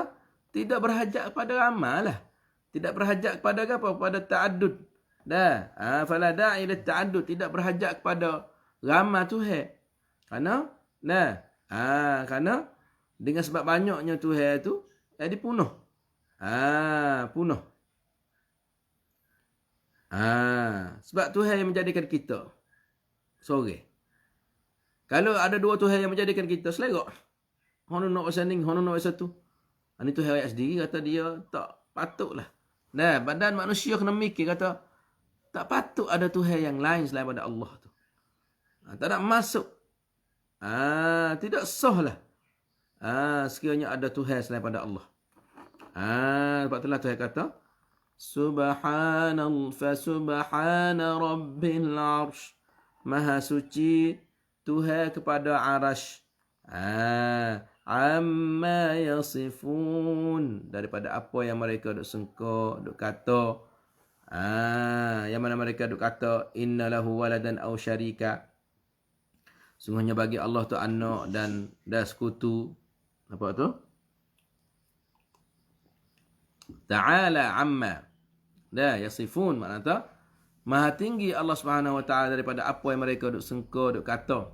Tidak berhajat kepada amal lah. Tidak berhajat kepada apa? Kepada ta'addud. Dah. Fala da'i ila ta'addud. Tidak berhajat kepada ramai Tuhan. Kerana dengan sebab banyaknya Tuhan tu, jadi punuh. Punuh. Sebab Tuhan yang menjadikan kita sore. Kalau ada dua Tuhan yang menjadikan kita selera. Hono nak pasal ni, hono nak pasal tu. Ini Tuhan ayat sendiri kata dia tak patutlah. Badan manusia kena mikir kata tak patut ada Tuhan yang lain selain pada Allah tu. Tak nak masuk. Tidak sah lah. Sekiranya ada Tuhan selain pada Allah. Sebab itulah Tuhan kata Subhana Rabbil Arsh. Maha suci Tuhan kepada Arash. Amma yasifun, daripada apa yang mereka duk sengkok, duk kata. Yang mana mereka duk kata innalahu waladan aw syarika. Sungguhnya bagi Allah tu anak dan sekutu. Apa tu? Ta'ala amma. Yasifun, makna tu maha tinggi Allah Subhanahu Wa Taala daripada apa yang mereka duk sengkok, duk kata.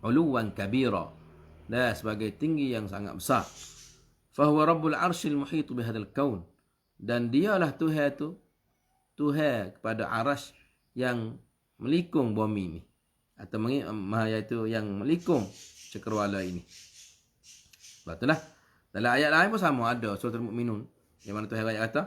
Uluwan kabira. Dan sebagai tinggi yang sangat besar. Fahuwa rabbul arsyil muhitu bihadal kaun. Dan dialah Tuhan tu, Tuhan kepada arasy yang melikung bumi ini. Atau iaitu yang melikung cakrawala ini. Sebab itulah dalam ayat lain pun sama ada surah Al-Mu'minun yang mana Tuhan ayat kata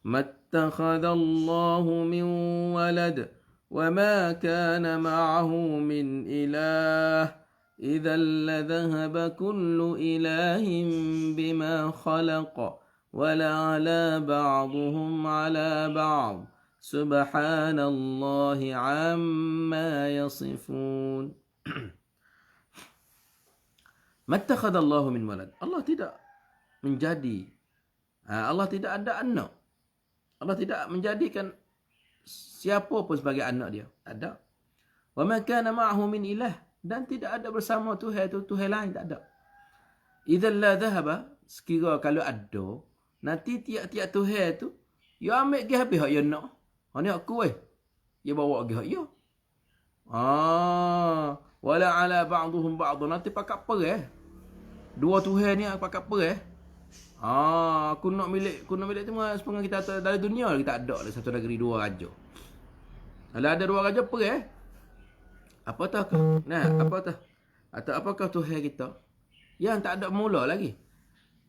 mattakhadallahu min walad wa ma kana ma'ahu min ilah idzal ladhahaba kullu ilahin bima khalaqa wa la 'ala ba'dhum 'ala ba'd subhanallahi 'amma yasifun. Mattakhadallahu min walad. Allah tidak menjadi, Allah tidak ada anak. Allah tidak menjadikan siapa pun sebagai anak dia. Tak ada. Wa ma kana ma'ahu min ilah. Dan tidak ada bersama Tuhan itu Tuhan lain, tak ada. Idzal la dhahaba, sekira kalau ada, nanti tiap-tiap Tuhan tu ya ambil pergi habis hak ya nak. Ha ni aku ya bawa pergi hak ya. Wala ala ba'dhum ba'd, nanti pakat perang. Dua Tuhan ni pakat perang. Aku nak milik tu sepengah kita dari dunia kita ada lah satu negeri dua raja. Kalau ada dua raja perang. Apa tah? Nah, apa tah? Atau apakah Tuhan kita yang tak ada mula lagi?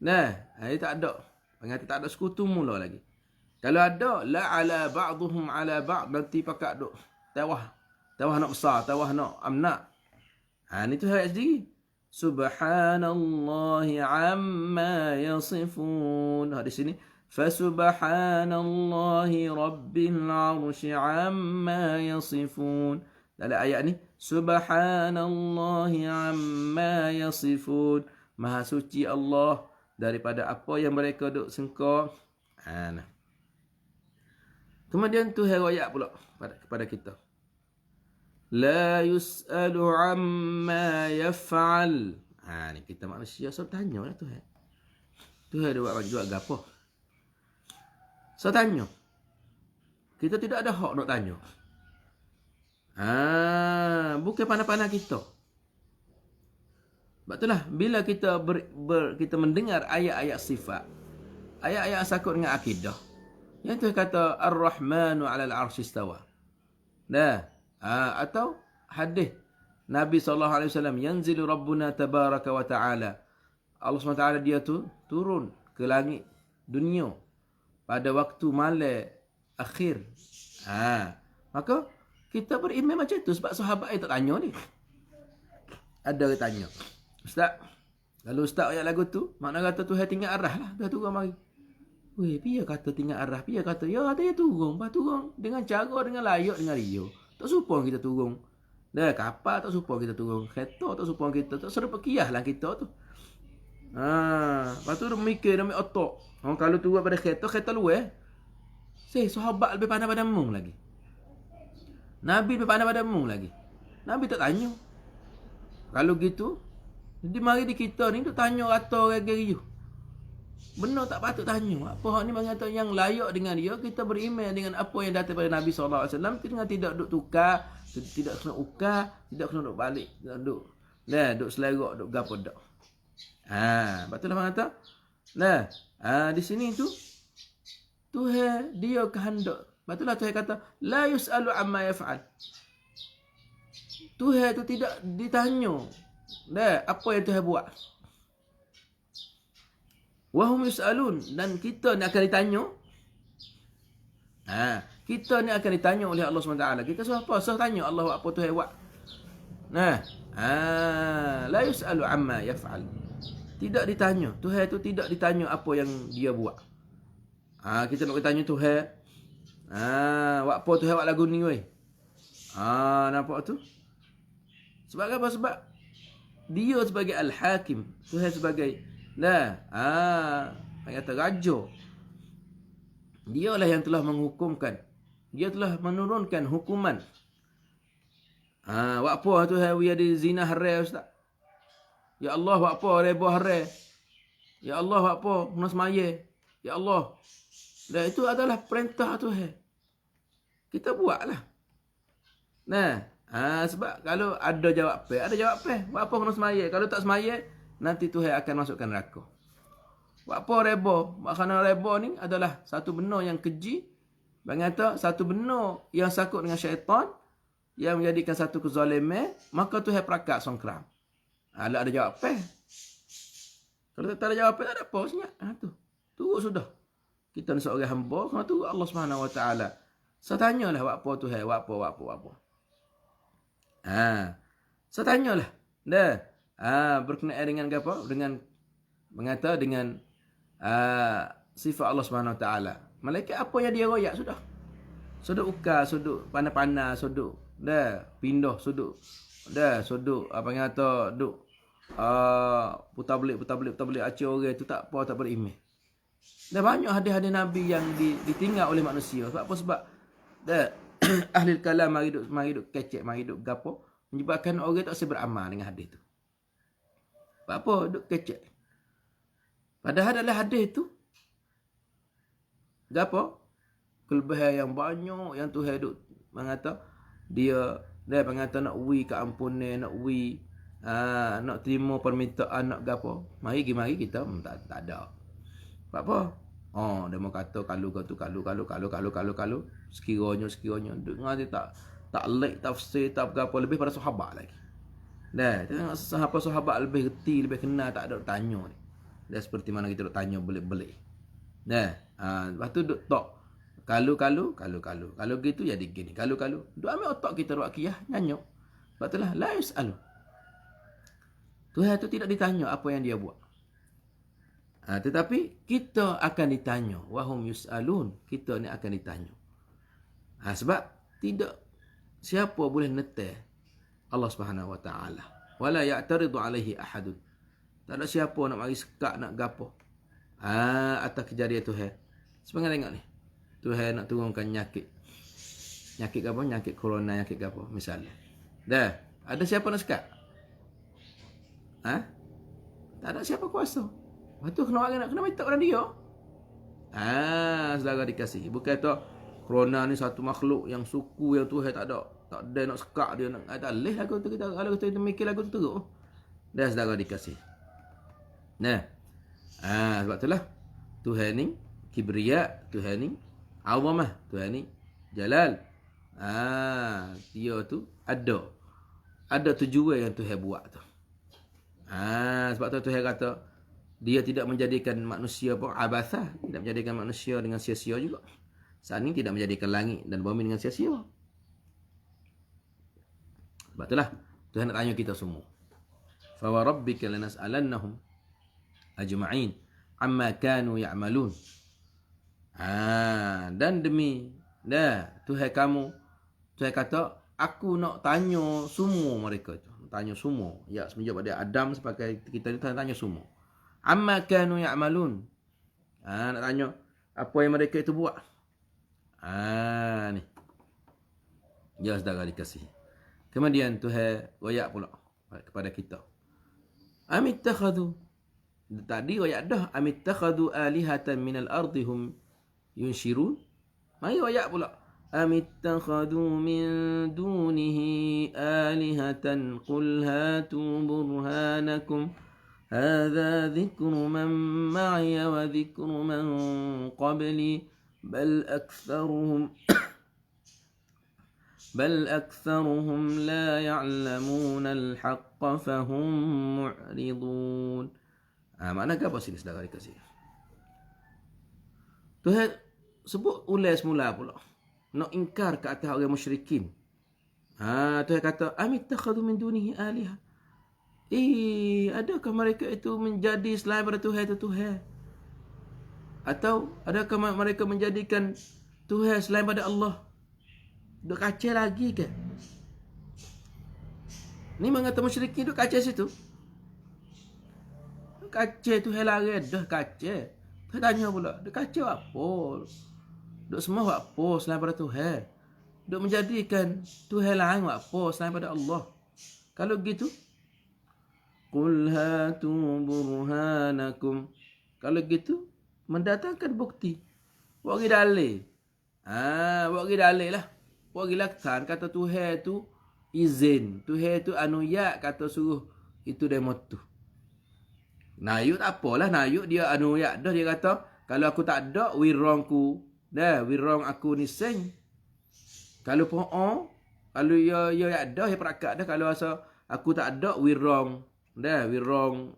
Nah, ini tak ada. Pengerti tak ada sekutu mula lagi. Kalau ada la ala ba'dhum ala ba'd, nanti pakat duk tawah nak besar, tawah nak amnak. Ni Tuhan sendiri. Subhanallahi amma yasifun. Di sini fasubhanallahi rabbil arsy amma yasifun. Dalam ayat ni subhanallahi amma yasifun. Maha suci Allah daripada apa yang mereka duk sengkau. Nah. Kemudian Tuhan ayat pula kepada kita. La yus'alu amma yaf'al. Ni kita manusia so tanya lah Tuhan. Tuhan dia buat gapo? So tanya. Kita tidak ada hak nak tanya. Bukan pandai-pandai kita. Sebab itulah bila kita kita mendengar ayat-ayat sifat, ayat-ayat sakut dengan akidah, yang Tuhan kata Ar-Rahmanu 'alal 'arsy istawa. Atau hadis Nabi SAW, yanzilu Rabbuna tabaraka wa ta'ala. Allah SWT dia tu turun ke langit dunia pada waktu malam akhir. Maka kita beriman macam tu sebab sahabat tak tanya ni. Ada yang tanya, Ustaz, kalau Ustaz ayat lagu tu, makna kata Tuhan tinggal arah lah, dah turun mari. Weh, piye kata tinggal arah? Piye kata ya dia turun, pas turun dengan cara dengan layak dengan rio. Tak supaya kita turun. Dah kapal tak supaya kita turun. Kereta tak supaya kita. Tak serupa kiyah lah kita tu. Lepas tu dia mikir, dia ambil otak. Kalau turun pada kereta luar. Sahabat lebih pandai pada mung lagi. Nabi lebih pandai pada mung lagi. Nabi tak tanya. Kalau gitu, jadi mari di kita ni, dia tanya rata orang geriu. Benar tak patut tanya. Apa hak ni mengatakan yang layak dengan dia, kita beriman dengan apa yang datang daripada Nabi SAW. Kita tidak duk tukar, tidak kena ukar, tidak kena duk balik, duk selerak, duk gapo dak. Betul lah kata. Di sini tu Tuhan dia kehendak. Betul lah Tuhan kata la yus'alu amma yaf'al. Tuhan tu tidak ditanya. Apa yang Tuhan buat? Wahum yus'alun, dan kita ni akan ditanya. Kita ni akan ditanya oleh Allah SWT. Kita suruh apa? Suruh tanya Allah apa Tuhan buat. La yus'alu amma yaf'al. Tidak ditanya. Tuhan tu tidak ditanya apa yang dia buat. Kita nak bertanya Tuhan. Buat apa Tuhan buat lagu ni weh? Nampak tu? Sebab apa? Sebab dia sebagai Al-Hakim. Tuhan sebagai kata raja. Dialah yang telah menghukumkan. Dia telah menurunkan hukuman. Buat apa tu hawi ada zina haram Ustaz? Ya Allah, buat apa reba haram? Ya Allah, buat apa guna semaya? Ya Allah. Dan itu adalah perintah Tuhan. Kita buatlah. Sebab kalau ada jawapan, ada jawapan. Buat apa kena semaya? Kalau tak semaya, nanti Tuhan akan masukkan neraka. Buat apa reba? Kerana reba ni adalah satu benda yang keji. Bang kata satu benda yang sakut dengan syaitan, yang menjadikan satu kezaliman, maka Tuhan perakat songkram. Kalau ada jawapan. Kalau tak ada jawapan, tak ada apa sebenarnya. Tu. Turut sudah. Kita ni seorang hamba, kena turut Allah Subhanahu Wa Taala. Saya tanyalah buat apa Tuhan, buat apa. Saya tanyalah. Dah. Berkenaan dengan apa? Dengan mengata dengan sifat Allah Subhanahu Wa Taala. Malaikat apa yang dia royak sudah. Sudut ukar, sudut panah-panah, sudut dah pindah sudut. Dah sudut apa yang kata duk putar belik acik orang tu tak apa, tak beriman. Dah banyak hadis-hadis Nabi yang ditinggal oleh manusia. Sebab apa? Sebab dah ahli kalam mari duk kecek, mari duk gapo, menyebabkan orang tak boleh beramal dengan hadis tu. Sebab apa? Duk kecek. Padahal dalam hadis tu gapo? Kelebihan yang banyak yang Tuhan duk mengata dia mengata nak wi ke ampunan, nak wi nak terima permintaan, nak gapo. Mari kita tak ada. Sebab apa? Dia mau kata kalau sekiranya dengar dia tak like tafsir tak gapo lebih pada sahabat lagi. Dah, tengok sahabat lebih reti, lebih kenal, tak ada tanya ni. Dah seperti mana kita duk tanya belik-belik. Dah, lepas tu duk tok kalau gitu jadi gini. Kalau duk ambil otak kita buat kiyah nyanyuk. Sebab itulah la yusalu. Tuhan tu tidak ditanya apa yang dia buat. Tetapi kita akan ditanya. Wahum yus'alun. Kita ni akan ditanya. Sebab tidak siapa boleh netes Allah Subhanahu Wa Taala. Wala ya'taridu alaihi ahadun. Tak ada siapa nak mari sekak nak gapo. Atas kejadian Tuhan. Sebenarnya tengok ni. Tuhan nak turunkan nyakit. Nyakit apa? Nyakit corona, nyakit apa misalnya. Dah, ada siapa nak sekak? Tak ada siapa kuasa. Lepas tu kena minta pada dia. Saudara dikasih. Bukan tu corona ni satu makhluk yang suku yang Tuhan tak ada nak sekak dia, nak tak leh lagu tu kita. Kalau kita mikir lagu tu teruk. Dah saudara dikasih. Nah. Sebab itulah Tuhan ni kibriya, Tuhan ni azamah, Tuhan ni jalal. Dia tu ada tujuan yang Tuhan buat tu. Sebab tu Tuhan kata dia tidak menjadikan manusia pun abasah, tidak menjadikan manusia dengan sia-sia juga. Saat ini tidak menjadikan langit dan bumi dengan sia-sia. Sebab itulah Tuhan nak tanya kita semua. Fa wa rabbika lanas'alannahum ajma'in amma kanu ya'malun. Dan demi Tuhan kamu, Tuhan kata aku nak tanya semua mereka tu. Tanya semua. Ya, semenjak pada Adam sampai kita ni tanya semua. Amma kanu ya'malun. Nak tanya apa yang mereka itu buat. Ni. Ya saudara dikasih. Kemudian Tuhan royak pula kepada kita. Amittakhadhu. Tadi royak dah. Amittakhadhu alihatan minal ardi hum yunshirun. Mari royak pula. Amittakhadhu min dunihi alihatan qul hatu burhanakum. هذا ذكر من معي وذكر من قبلي بل أكثرهم لا يعلمون الحق فهم معرضون. Makna apa sini saudara dikasih? Tuhan sebut ulai semula pula. Nak ingkar ke atas orang musyrikin. Tuhan kata amittakhadhu min dunihi alihah. Adakah mereka itu menjadi selain pada Tuhan itu Tuhan? Atau adakah mereka menjadikan Tuhan selain pada Allah? Duk kacau lagi ke? Ni mengata musyrikin duk kacau situ. Duk kacau Tuhan lari dah kacau. Tuhan tanya pula, duk kacau apa? Duk semua buat apa selain pada Tuhan? Duk menjadikan Tuhan lain buat apa selain pada Allah? Kalau gitu, Qul hatu burhanakum. Kalau gitu, mendatangkan bukti. Buat pergi dalil. Buat pergi dalil lah. Buat pergi laksan. Kata Tuhan tu izin. Tuhan tu anuyak kata suruh itu demo tu. Nayuk tak apalah, nayuk dia anuyak dah, dia kata kalau aku tak ada wirongku dah, wirong aku ni sing. Kalau kalau ya ada ya perakat dah, kalau asa aku tak ada wirong dah, wirong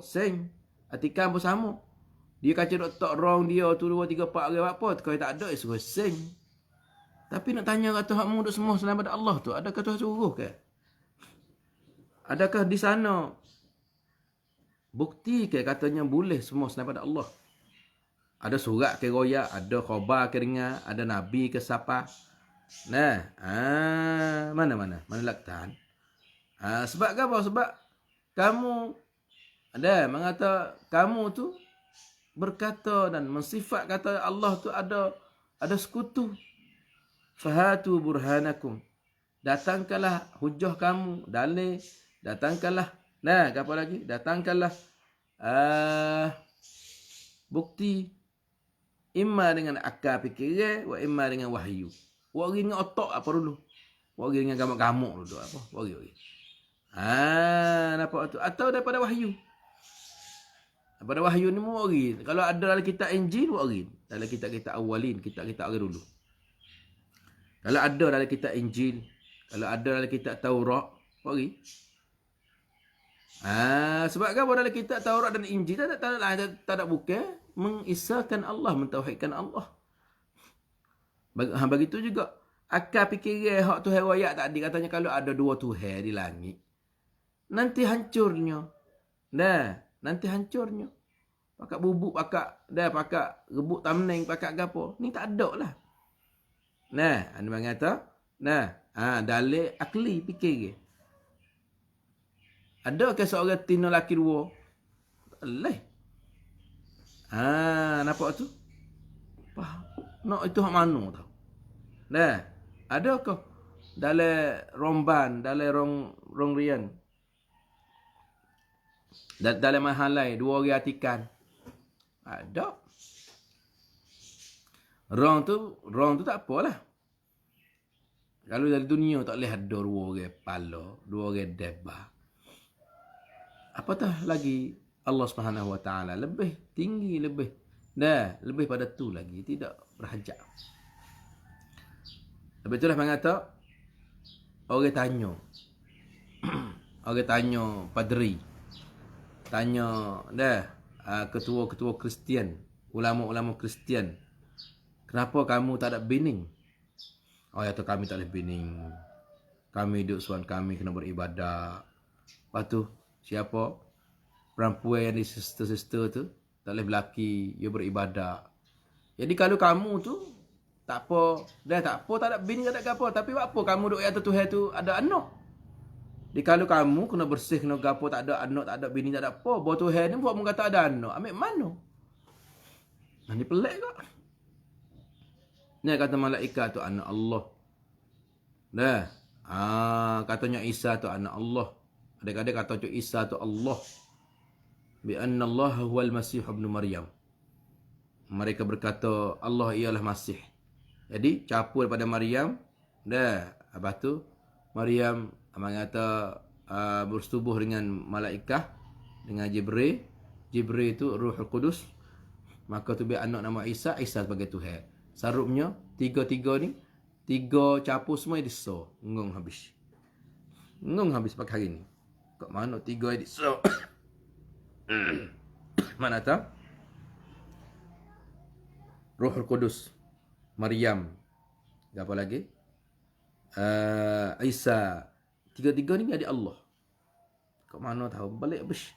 sing. Atikan pun sama. Dia kata dok tok rong dia tu 2 3 4 hari apa, kalau tak ada suruh sing. Tapi nak tanya kata hakmu duk semua selain pada Allah tu, adakah Tuhan suruh ke? Adakah di sana bukti ke katanya boleh semua selain pada Allah? Ada surat ke royak, ada khabar ke dengar, ada nabi ke siapa? Nah, mana laktan. Sebab apa? Sebab kamu ada mengata kamu tu berkata dan mensifat kata Allah tu ada sekutu. Fahatu burhanakum. Datangkanlah hujah kamu, dalil, datangkanlah. Nah, apa lagi? Datangkanlah bukti imma dengan akal fikiran, wa imma dengan wahyu. Wari dengan otak apa dulu? Wari dengan gamuk-gamuk dulu apa? Wari. Nampak tu? Atau daripada wahyu. Daripada wahyu ni wari. Kalau ada dalam kitab Injil, wari. Dalam kitab-kitab awalin, kitab-kitab orang dulu. Kalau ada dalam kitab Injil, kalau ada dalam kitab Taurat, wari. Sebab kan dalam kitab Taurat dan Injil tak ada bukan mengisahkan Allah, mentauhidkan Allah. Begitu juga akal fikiran hak Tuhan wayak tadi katanya kalau ada 2 Tuhan di langit, nanti hancurnya. Nanti hancurnya. Pakat bubuk, pakat rebut tamneng, pakat gapo. Ni tak ada lah. Anda mengata, dalil akli fikir. Ada ke seorang tino laki 2? Tak. Nampak tu? Nak itu hak mana tau? Ada ke dalam romban, dalam rong rian? Dalam mahalai 2 orang atikan. Ada. Rong tu tak apalah. Kalau dari dunia tak boleh ada 2 orang pala, 2 orang debah. Apatah lagi Allah Subhanahu Wa Taala lebih tinggi, lebih pada tu lagi, tidak berhajat. Sebab itulah mengata orang tanya padri, tanya ketua-ketua Kristian, ulama-ulama Kristian, kenapa kamu tak ada bining? Kata kami tak boleh bining. Kami hidup suan kami kena beribadat. Lepas tu siapa? Perempuan yang di sister-sister tu tak boleh berlaki, dia beribadat. Jadi kalau kamu tu tak apa, tak ada bini, tak ada apa, tapi apa kamu duk atas Tuhan tu ada anak. Jadi kalau kamu kena bersih, kena gapo, tak ada anak, tak ada bini, tak ada apa, buat Tuhan ni buat mengata ada anak, ambil mana? Ni pelik kak. Ni kata malaikat tu anak Allah. Katanya Isa tu anak Allah. Adik-adik kata tu Isa tu Allah. Bi anna Allah huwal Masih ibn Maryam. Mereka berkata Allah ialah Masih. Jadi campur daripada Maryam. Lepas tu Maryam mengata bersetubuh dengan malaikat, dengan Jibril. Jibril itu Ruhul Qudus. Maka tu biar anak nama Isa, Isa sebagai Tuhan. Sarupnya tiga ni, 3 campur semua diso. Ngung habis pakai hari ni. Kok mana 3 diso? Mana tahu? Ruhul Qudus, Maryam, apa lagi? Isa. 3 ni adik Allah. Kok mana tahu? Balik habis.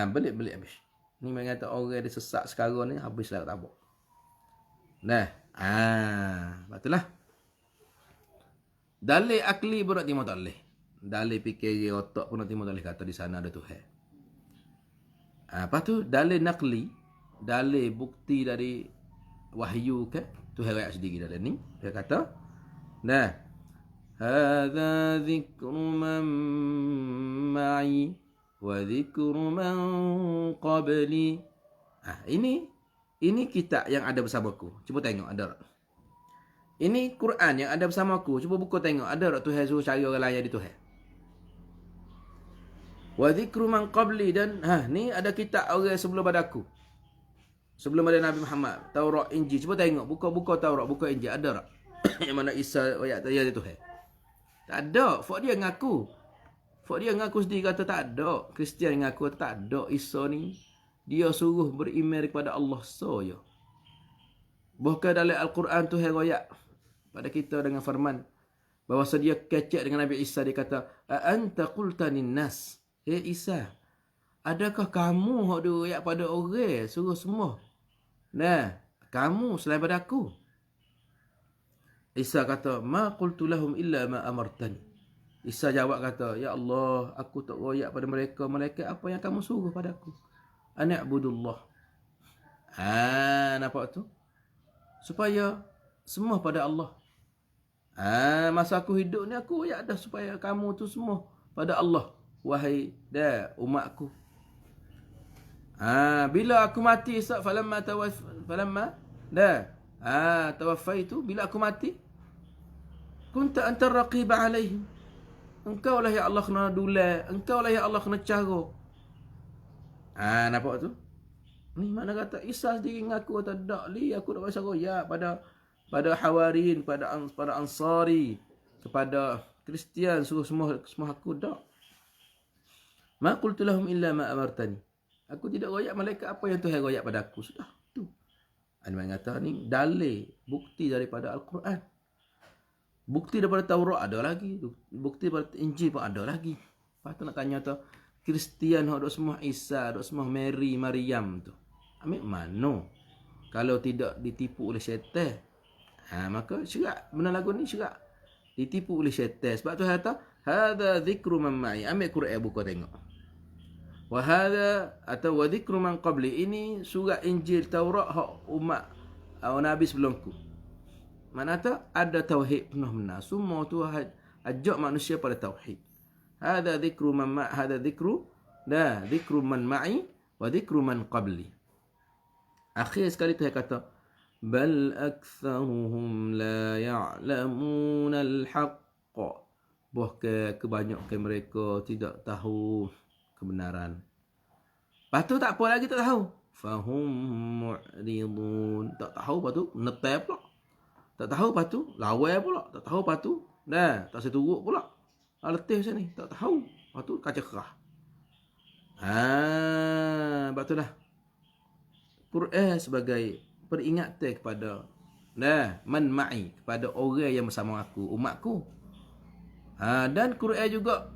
Balik habis. Ni mengata orang dia sesak sekarang ni habislah tak apa. Betullah. Dalil akli pun nak terima tak boleh. Dalil fikir otak pun nak terima tak boleh kata di sana ada Tuhan. Lepas tu dalil nakli, dalil bukti dari wahyu ke Tuhan ayat sendiri dalam ni. Dia kata, hadza dzikru man ma'i wa dzikru man qabli. Ini kitab yang ada bersamaku. Cuba tengok ada tak? Ini Quran yang ada bersama aku. Cuba buka tengok. Ada tak Tuhan suruh cari orang lain di Tuhan? Wa dhikru man qabli. Dan ni ada kitab orang sebelum pada aku. Sebelum ada Nabi Muhammad. Taurat, Injil. Cuba tengok. Buka Taurat, buka Injil. Ada tak? Yang mana Isa ayat tadi di Tuhan? Tak ada. Fak dia ngaku. Fak dia ngaku sendiri kata tak ada. Kristian ngaku tak ada. Isa ni dia suruh beriman kepada Allah saja. Bahkan dalam Al-Quran Tuhan royak pada kita dengan firman bahawa dia kecek dengan Nabi Isa. Dia kata, "A anta qulta nas." Isa, adakah kamu hok royak pada orang suruh semua? Nah, kamu selain pada aku. Isa kata, "Ma qultu lahum illa ma amartani." Isa jawab kata, "Ya Allah, aku tak royak pada mereka apa yang kamu suruh pada aku. Ana'budullah." Nampak tu? Supaya semua pada Allah. Masa aku hidup ni aku royak dah supaya kamu tu semua pada Allah. Wahai umatku. Bila aku mati, falamma tawaffaitu, bila aku mati, kunta antar raqiba alaihim. Engkau lah ya Allah kena dulai, engkau lah ya Allah kena cara. Nampak tu? Ni mana kata Isa sendiri ngaku kata tak li, aku tak pasal royak pada Hawarin, pada Ansari, kepada Kristian, suruh semua aku tak. Ma qultu lahum illa ma amartani. Aku tidak royak malaikat apa yang Tuhan royak pada aku. Sudah tu. Dia kata ni dalil, bukti daripada Al-Quran. Bukti daripada Taurat ada lagi, bukti daripada Injil pun ada lagi. Lepas tu nak tanya tu, Kristian hok dok semua Isa, dok semua Mary, Maryam tu. Ambil mana? Kalau tidak ditipu oleh syaitan. Maka syirak benda lagu ni syirak. Ditipu oleh syaitan. Sebab tu kata, "Hadza dzikru man ma'i." Ambil Quran buka tengok. Wa hadza atau wa dzikru man qabli. Ini surat Injil Taurat hak umat Nabi sebelumku. Mana tu ada tauhid benar-benar. Semua tu ajak manusia pada tauhid. Hadza dzikru man ma' hadza dzikru man ma'i wa dzikru man qabli. Akhir sekali Tuhan kata, "Bal aktsaruhum la ya'lamun al-haqq." Bahkan kebanyakan mereka tidak tahu kebenaran. Lepas tu tak apa lagi tak tahu. Fahum mu'ridun. Tak tahu lepas tu netai pula. Tak tahu lepas tu lawai pula. Tak tahu lepas tu tak seturuk pula. Letih macam ni. Tak tahu. Lepas tu kaca kerah. Lepas tu lah. Quran sebagai peringatan kepada man ma'i, kepada orang yang bersama aku, umatku. Dan Quran juga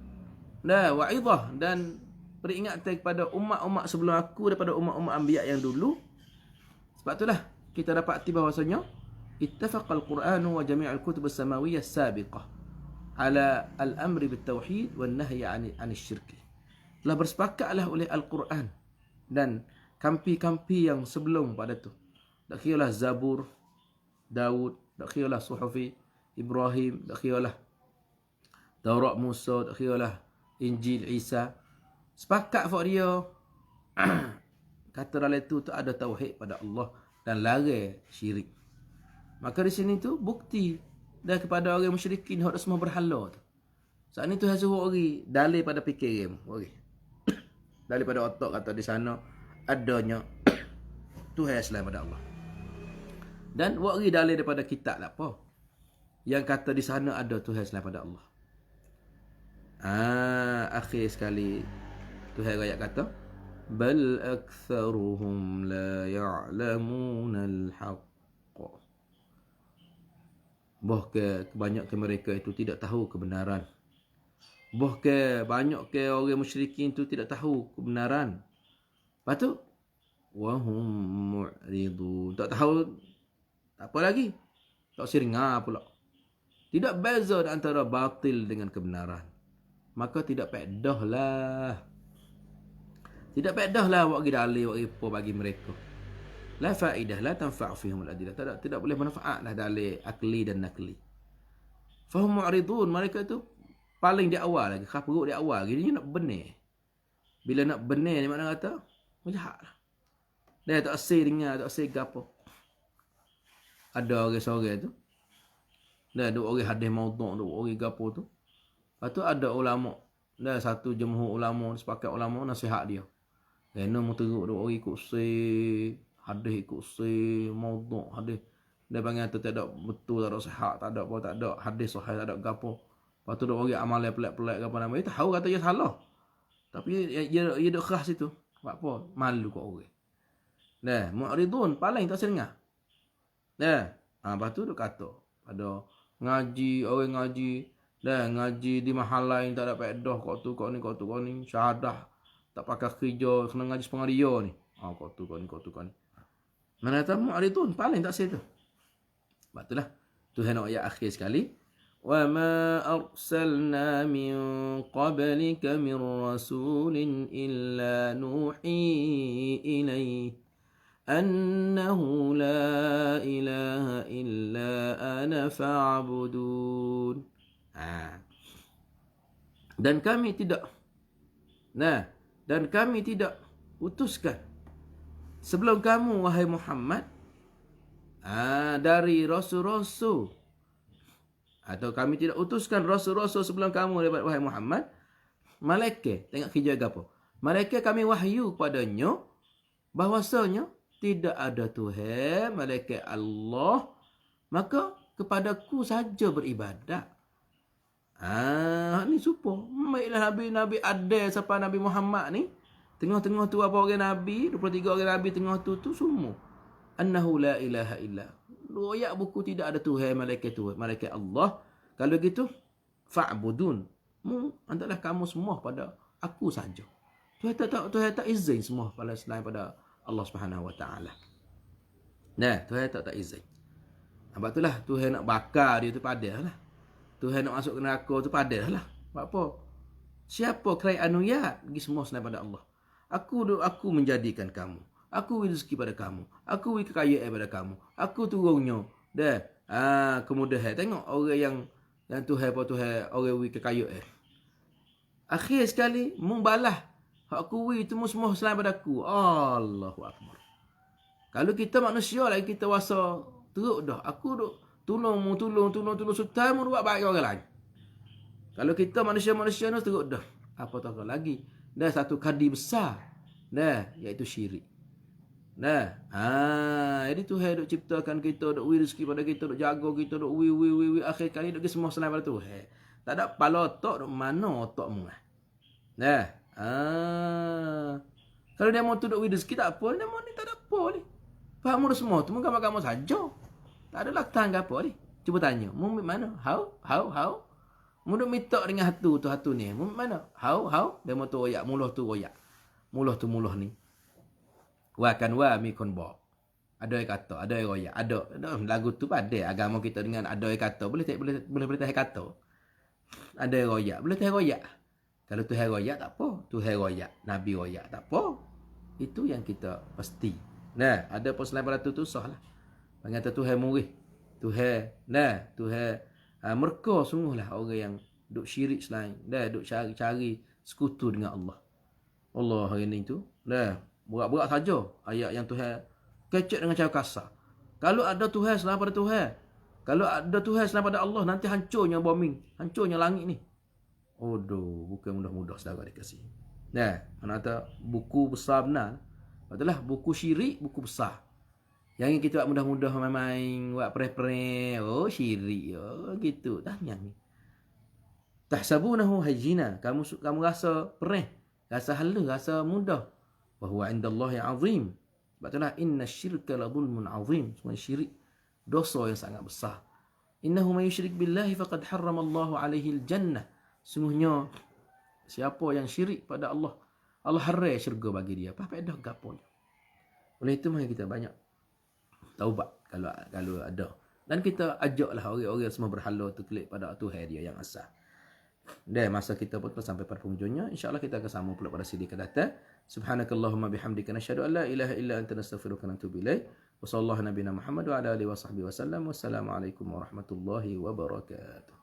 wa'idhah dan peringatan kepada umat-umat sebelum aku daripada umat-umat anbiya yang dulu. Sebab itulah kita dapati bahawasanya ittafaqal Qur'anu wa jami'al kutub as-samawiyyah as-sabiqah ala al-amri bit-tauhid wan nahyi 'anil syirk. Telah bersepakatlah oleh Al-Quran dan kampi-kampi yang sebelum pada tu. Tak kiralah Zabur, Daud, tak kiralah Suhufi Ibrahim, tak kiralah Taurat Musa, tak kiralah Injil Isa. Sepakat for dia kata dalam itu ada tauhid pada Allah dan larang syirik. Maka di sini tu bukti dah kepada orang musyrikin hak semua berhala tu. Saat ni tu suruh orang dalil pada fikiran, okey. Dalil pada otak kata di sana adanya Tuhan selain pada Allah. Dan wari dalil daripada kitab tak apa. Yang kata di sana ada Tuhan selain pada Allah. Akhir sekali Tuhan ayat kata, "Bal aktsaruhum la ya'lamun al-haqq." Bahkan kebanyakan mereka itu tidak tahu kebenaran. Bahkan banyakkan orang musyrikin itu tidak tahu kebenaran. Lepas tu, wahum mu'ridun. Tak tahu, tak apa lagi. Tak seringar pula. Tidak beza antara batil dengan kebenaran. Maka tidak pedah lah. Tidak pedah lah buat dalil, buat apa bagi mereka. La faedah, la tanfa' fihum al-adilah. Tidak boleh manfaat lah dalil akli dan nakli. Fahum mu'ridun. Mereka tu paling di awal lagi. Perut di awal lagi. Dia nak benar. Bila nak benar ni mana kata? Jahat lah. Dia tak asing dengar, tak asing gapo. Ada orang seorang tu Dah duk orang hadis maudhu', duk orang gapo tu. Lepas tu ada ulama, dah satu jumhur ulama, sepakat ulama nasihat dia. Kena mu teruk duk orang ikut hadis ikut maudhu' hadis. Dia panggil tu tak ada betul, tak ada sihat, tak ada apa, tak ada hadis sahih, tak ada gapo. Lepas tu duk orang amal pelik-pelik apa nama. Dia tahu kata dia salah. Tapi dia duk khas itu. Buat apa? Malu kat orang. Dah, mu'ridun paling tak dengar. Dah. Lepas tu duk kata pada ngaji, orang ngaji, dah ngaji di mahal lain tak ada faedah kau tu kau ni syahadah tak pakai kerja kena ngaji setengah dia ni. Kau tu kau ni. Mana tahu mu'ridun paling tak situ. Sebab itulah Tuhan nak ayat akhir sekali. Wa ma arsalna min qablika min rasulin illa nuhi ilaihi annahu la ilaha illa ana fa'budun. Dan kami tidak utuskan sebelum kamu wahai Muhammad dari rasul-rasul, atau kami tidak utuskan rasul-rasul sebelum kamu daripada wahai Muhammad malaikat. Tengok kerja apa? Malaikat kami wahyu kepadanya bahwasanya tidak ada Tuhan malaikat Allah, maka kepadaku saja beribadat. Ni supo. Baiklah Nabi ada siapa Nabi Muhammad ni. Tengah-tengah tu apa orang Nabi, 23 orang Nabi tengah tu semua. Annahu la ilaha illa. Ayat buku tidak ada Tuhan malaikat Allah. Kalau gitu fa'budun. Hendaklah kamu semua pada aku saja. Tuhan tak izin semua pada selain pada Allah Subhanahu Wa Taala. Tuhan tak izin. Sebab itulah Tuhan nak bakar dia tu padahlah. Tuhan nak masuk ke neraka tu padahlah. Sebab apa? Siapa kerajaan ayat bagi semua selain pada Allah. Aku menjadikan kamu. Aku beri rezeki pada kamu. Aku beri kekayaan pada kamu. Aku turunnya. Kemudahan. Tengok orang yang Tuhan orang beri kekayaan. Akhir sekali membalah. Aku beri itu semua selain pada aku. Allahu Akbar. Kalau kita manusia lagi kita rasa teruk dah. Aku duk tolong sultan mu buat baik orang lain. Kalau kita manusia-manusia ni teruk dah. Apa tak lagi? Dah satu kadi besar. Iaitu syirik. Jadi Tuhan duk ciptakan kita, duk beri rezeki pada kita, duk jaga kita, duk akhir kali duk semua selain pada Tuhan. Tak ada kepala otak duk mana otakmu. Kalau dia mau duk beri rezeki tak apa, dia mau ni tak ada apa ni. Faham dah semua tu mungkin kamu saja. Tak ada laktan ke apa ni. Cuba tanya, mu mana? How? Mu duk minta dengan hatu ni. Mu mana? How? Dia mau tu royak, mulut tu royak. Mulut tu mulut ni. Wa mi kon ba. Ada yang kata, ada yang royak, ada lagu tu pada agama kita dengan ada yang kata, boleh tahan kata. Ada yang royak, boleh tahan royak. Kalau Tuhan royak tak apa, Tuhan royak, Nabi royak tak apa. Itu yang kita pasti. Ada apa selain pada tu sahlah. Panggil Tuhan murih. Tuhan mereka sungguhlah orang yang duk syirik selain, duk cari sekutu dengan Allah. Allah hari ni tu, berat-berat saja ayat yang Tuhan kecek dengan cara kasar. Kalau ada Tuhan selain pada Tuhan, kalau ada Tuhan selain pada Allah, nanti hancurnya bumi, hancurnya langit ni. Bukan mudah-mudah saudara dikasih. Mana kata buku besar benar. Itulah buku syirik, buku besar. Yang kita buat mudah-mudah main-main, buat pre-pre, syirik, gitu. Tanya ni. Tahsabunahu hayyina. Kamu rasa perih, rasa halus, rasa mudah. Wa huwa 'indallahi 'azim. Sebab itulah inna syirka la dhulmun 'azim. Semua syirik dosa yang sangat besar. Innahu may yusyrik billahi faqad harramallahu 'alaihi al-jannah. Sungguhnya siapa yang syirik pada Allah, Allah haram syurga bagi dia. Apa faedah gapo? Oleh itu mari kita banyak taubat kalau ada. Dan kita ajaklah orang-orang semua berhala tu klik pada Tuhan dia yang asal. Dan masa kita pun sampai pada penghujungnya, insya-Allah kita akan sambung pula pada sidi akan datang. Subhanakallahumma bihamdika nasyhadu an la ilaha illa anta nastaghfiruka wa natubu ilaik. Wa sallallahu nabiyana Muhammad wa ala alihi wa sahbihi wasallam. Wassalamualaikum warahmatullahi wabarakatuh.